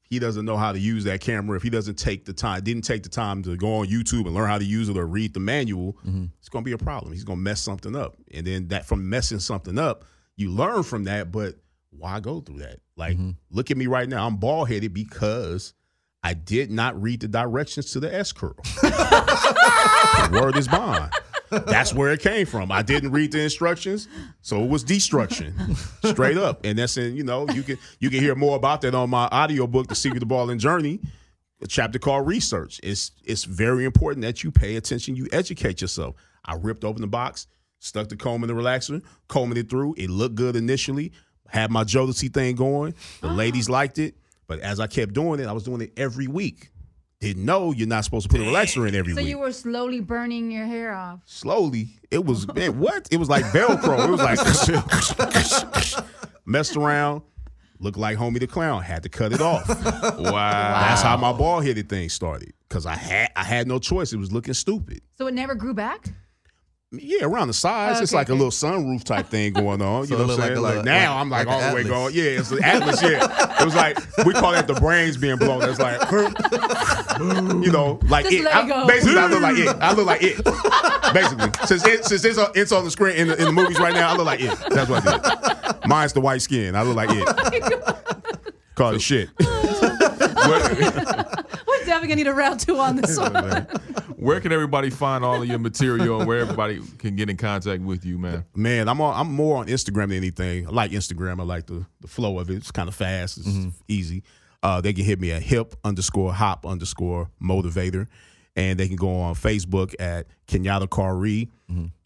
he doesn't know how to use that camera. If he doesn't take the time, didn't take the time to go on YouTube and learn how to use it or read the manual, it's going to be a problem. He's going to mess something up. And then that from messing something up, you learn from that, but why go through that? Like, look at me right now. I'm bald-headed because I did not read the directions to the S-curl. The word is bond. That's where it came from. I didn't read the instructions, so it was destruction, straight up. And that's in, you know, you can hear more about that on my audiobook, The Secret to Ball and Journey, a chapter called Research. It's very important that you pay attention, you educate yourself. I ripped open the box, stuck the comb in the relaxer, combing it through. It looked good initially. Had my Jodeci thing going. The ladies liked it. But as I kept doing it, I was doing it every week. Didn't know you're not supposed to put a relaxer in every week. So you were slowly burning your hair off. Slowly. It was, man, what? It was like Velcro. It was like, messed around, looked like Homie the Clown. Had to cut it off. Wow. That's how my bald-headed thing started. Because I had no choice. It was looking stupid. So it never grew back? Yeah, around the sides. Okay, It's like a little sunroof type thing going on. You know what I'm saying? Like now I'm like all the way going. Yeah, it's an Atlas, yeah. It was like, we call that the brains being blown. It's like, you know, like just it. Basically, I look like it. I look like it. Basically. Since it's on the screen in the movies right now, I look like it. That's what I did. Mine's the white skin. I look like it. Call it shit. We're definitely gonna need a round two on this one. Where can everybody find all of your material and where everybody can get in contact with you, man? Man, I'm more on Instagram than anything. I like Instagram. I like the flow of it. It's kind of fast. It's easy. They can hit me at hip_hop_motivator. And they can go on Facebook at Kenyatta Griggs,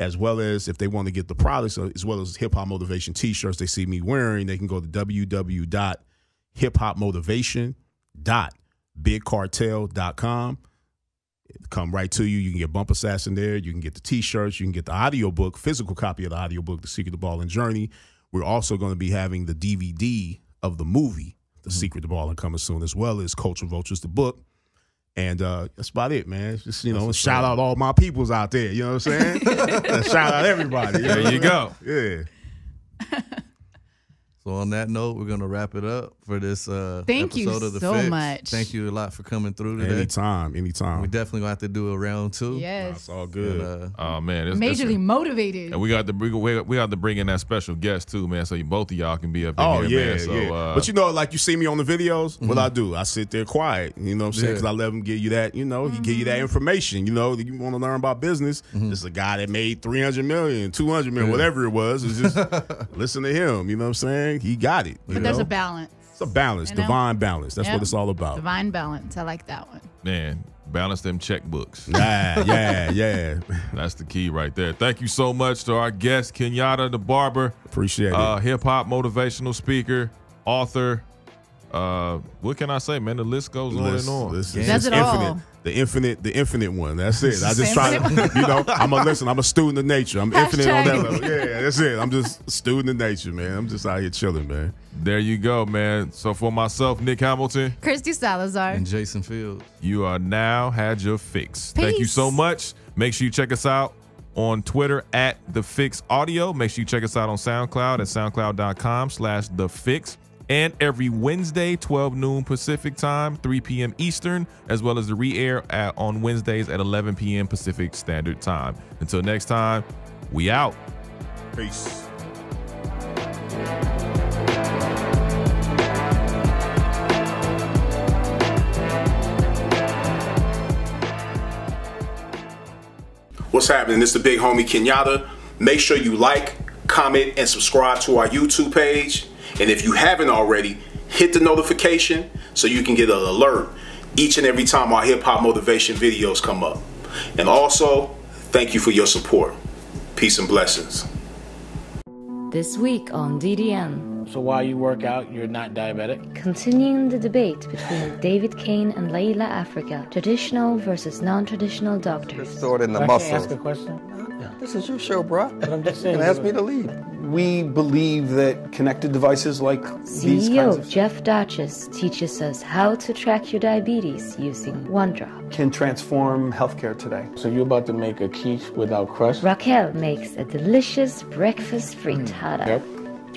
as well as if they want to get the products, as well as hip hop motivation t-shirts they see me wearing, they can go to www.hiphopmotivation.bigcartel.com. Come right to you. You can get Bump Assassin there. You can get the t-shirts. You can get the audiobook, physical copy of the audiobook, The Secret to Ball and Journey. We're also going to be having the DVD of the movie, The Secret to Ball and coming soon, as well as Culture Vultures, the book. And that's about it, man. Just, you know, shout out all my peoples out there. You know what I'm saying? Shout out everybody. There you go. Yeah. So on that note, we're going to wrap it up for this Thank you episode of The so Fixx. much. Thank you a lot for coming through today. Anytime. We definitely going to have to do a round two. Yes. That's all good. And, Oh man, Majorly motivated. And we got to bring in that special guest too, man. So both of y'all can be up in Oh, here, yeah, man. So, yeah. But you know, like you see me on the videos, what I do, I sit there quiet. You know what I'm saying? Because I let them give you that, you know, he give you that information. You know, you want to learn about business. This is a guy that made 300 million, 200 million, whatever it was. It's just listen to him. You know what I'm saying? He got it. But there's a balance. It's a balance, You know? divine balance. That's what it's all about. Divine balance. I like that one. man, balance them checkbooks. Yeah. That's the key right there. Thank you so much to our guest, Kenyatta the barber. Appreciate it. Hip hop motivational speaker, author. What can I say, man? The list goes on and on. Does it all. The infinite one. That's it. I just try to, you know, I'm a student of nature. I'm infinite on that level. Yeah, that's it. I'm just a student of nature, man. I'm just out here chilling, man. There you go, man. So for myself, Nick Hamilton, Christy Salazar, and Jason Fields, you are now had your fix. Thank you so much. Make sure you check us out on Twitter at The Fixx Audio. Make sure you check us out on SoundCloud at soundcloud.com/TheFixx. And every Wednesday, 12 noon Pacific time, 3 p.m. Eastern, as well as the re-air on Wednesdays at 11 p.m. Pacific Standard Time. Until next time, we out. Peace. What's happening? This is the big homie Kenyatta. Make sure you like, comment, and subscribe to our YouTube page. And if you haven't already, hit the notification so you can get an alert each and every time our hip-hop motivation videos come up. And also, thank you for your support. Peace and blessings. This week on DDN. So while you work out, you're not diabetic? Continuing the debate between David Kane and Layla Africa, traditional versus non-traditional doctors. Stored in the I muscle. can ask a question? This is your show, bro. But I'm just saying. You can ask me to lead. We believe that connected devices like these kinds of Jeff Dachis teaches us how to track your diabetes using OneDrop. can transform healthcare today. So you're about to make a quiche without crust? Raquel makes a delicious breakfast frittata. Yep.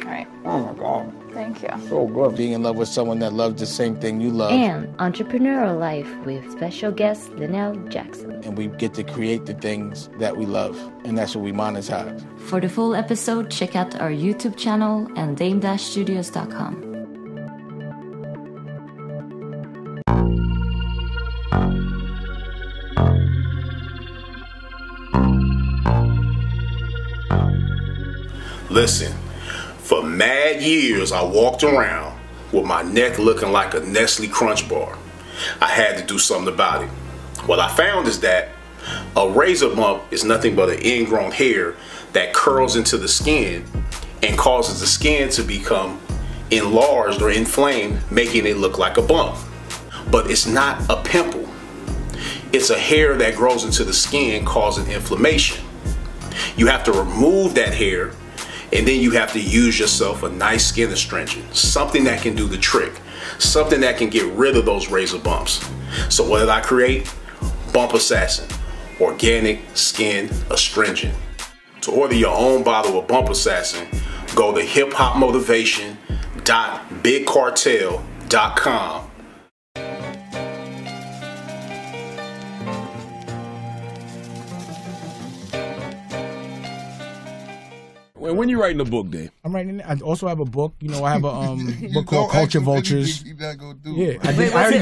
All right. Oh my God. Thank you. So good. Being in love with someone that loves the same thing you love. And Entrepreneurial Life with special guest Linnell Jackson. And we get to create the things that we love. And that's what we monetize. For the full episode, check out our YouTube channel and dame-studios.com. Listen, for mad years I walked around with my neck looking like a Nestle Crunch bar. I had to do something about it. What I found is that a razor bump is nothing but an ingrown hair that curls into the skin and causes the skin to become enlarged or inflamed, making it look like a bump. But it's not a pimple. It's a hair that grows into the skin causing inflammation. You have to remove that hair, and then you have to use yourself a nice skin astringent, something that can do the trick, something that can get rid of those razor bumps. So what did I create? Bump Assassin, organic skin astringent. To order your own bottle of Bump Assassin, go to hiphopmotivation.bigcartel.com. When you writing a book, Dave? I'm writing. I also have a book. You know, I have a book called Culture Vultures. Yeah,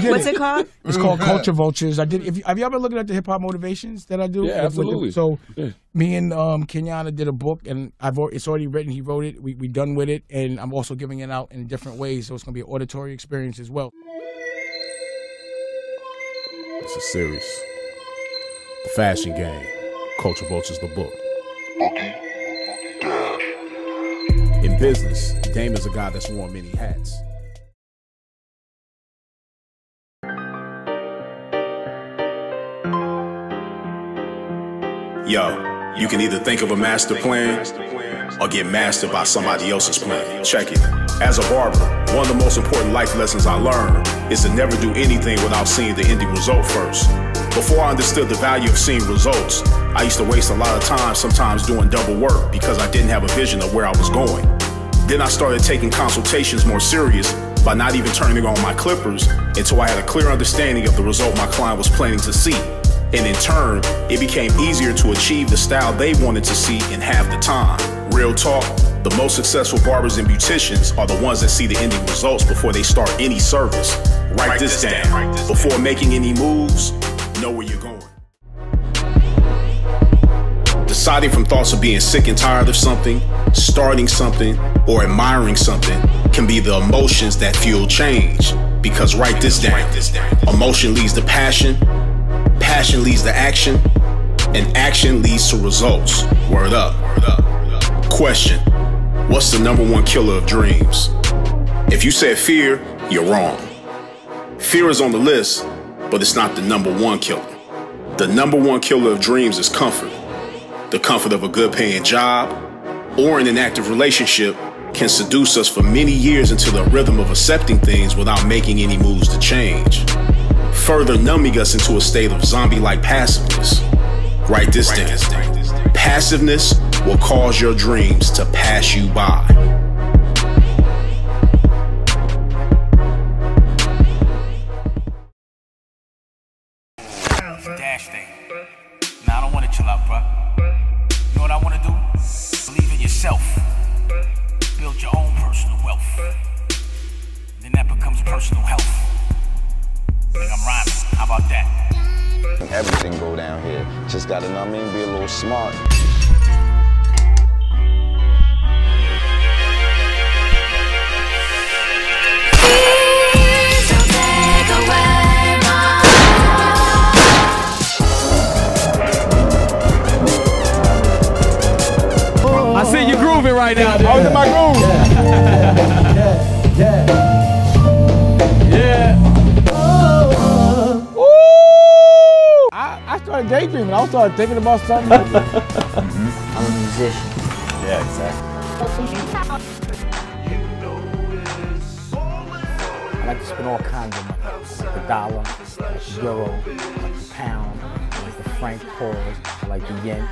what's it called? It's called Culture Vultures. Have you ever looked at the hip hop motivations that I do? Yeah, absolutely. Me and Kenyatta did a book, and it's already written. He wrote it. We done with it, and I'm also giving it out in different ways. So it's gonna be an auditory experience as well. This is serious. The Fashion Game. Culture Vultures, the book. In business, Dame is a guy that's worn many hats. Yo, you can either think of a master plan or get mastered by somebody else's plan. Check it. As a barber, one of the most important life lessons I learned is to never do anything without seeing the ending result first. Before I understood the value of seeing results, I used to waste a lot of time sometimes doing double work because I didn't have a vision of where I was going. Then I started taking consultations more serious by not even turning on my clippers until I had a clear understanding of the result my client was planning to see. And in turn, it became easier to achieve the style they wanted to see in half the time. Real talk, the most successful barbers and beauticians are the ones that see the ending results before they start any service. Write this down. Before making any moves, know where you're going. Deciding from thoughts of being sick and tired of something, starting something, or admiring something can be the emotions that fuel change. Because write this down. Emotion leads to passion, passion leads to action, and action leads to results. Word up. Question: what's the #1 killer of dreams? If you said fear, you're wrong. Fear is on the list, but it's not the #1 killer. The #1 killer of dreams is comfort. The comfort of a good paying job or in an active relationship can seduce us for many years into the rhythm of accepting things without making any moves to change, further numbing us into a state of zombie-like passiveness. Write this down. Passiveness will cause your dreams to pass you by. Dash thing. Nah, I don't want to chill out, bro. You know what I want to do? Believe in yourself. Build your own personal wealth. Then that becomes personal health. I think I'm rhyming. How about that? Everything go down here. Just just gotta, know what I mean, be a little smart. I see you grooving right now, dude. I was in my groove. Yeah. I started daydreaming. I started thinking about something. I'm a musician. Yeah, exactly. I like to spend all kinds of money. Like the dollar, like the euro, like the pound, like the franc pause, I like the yen.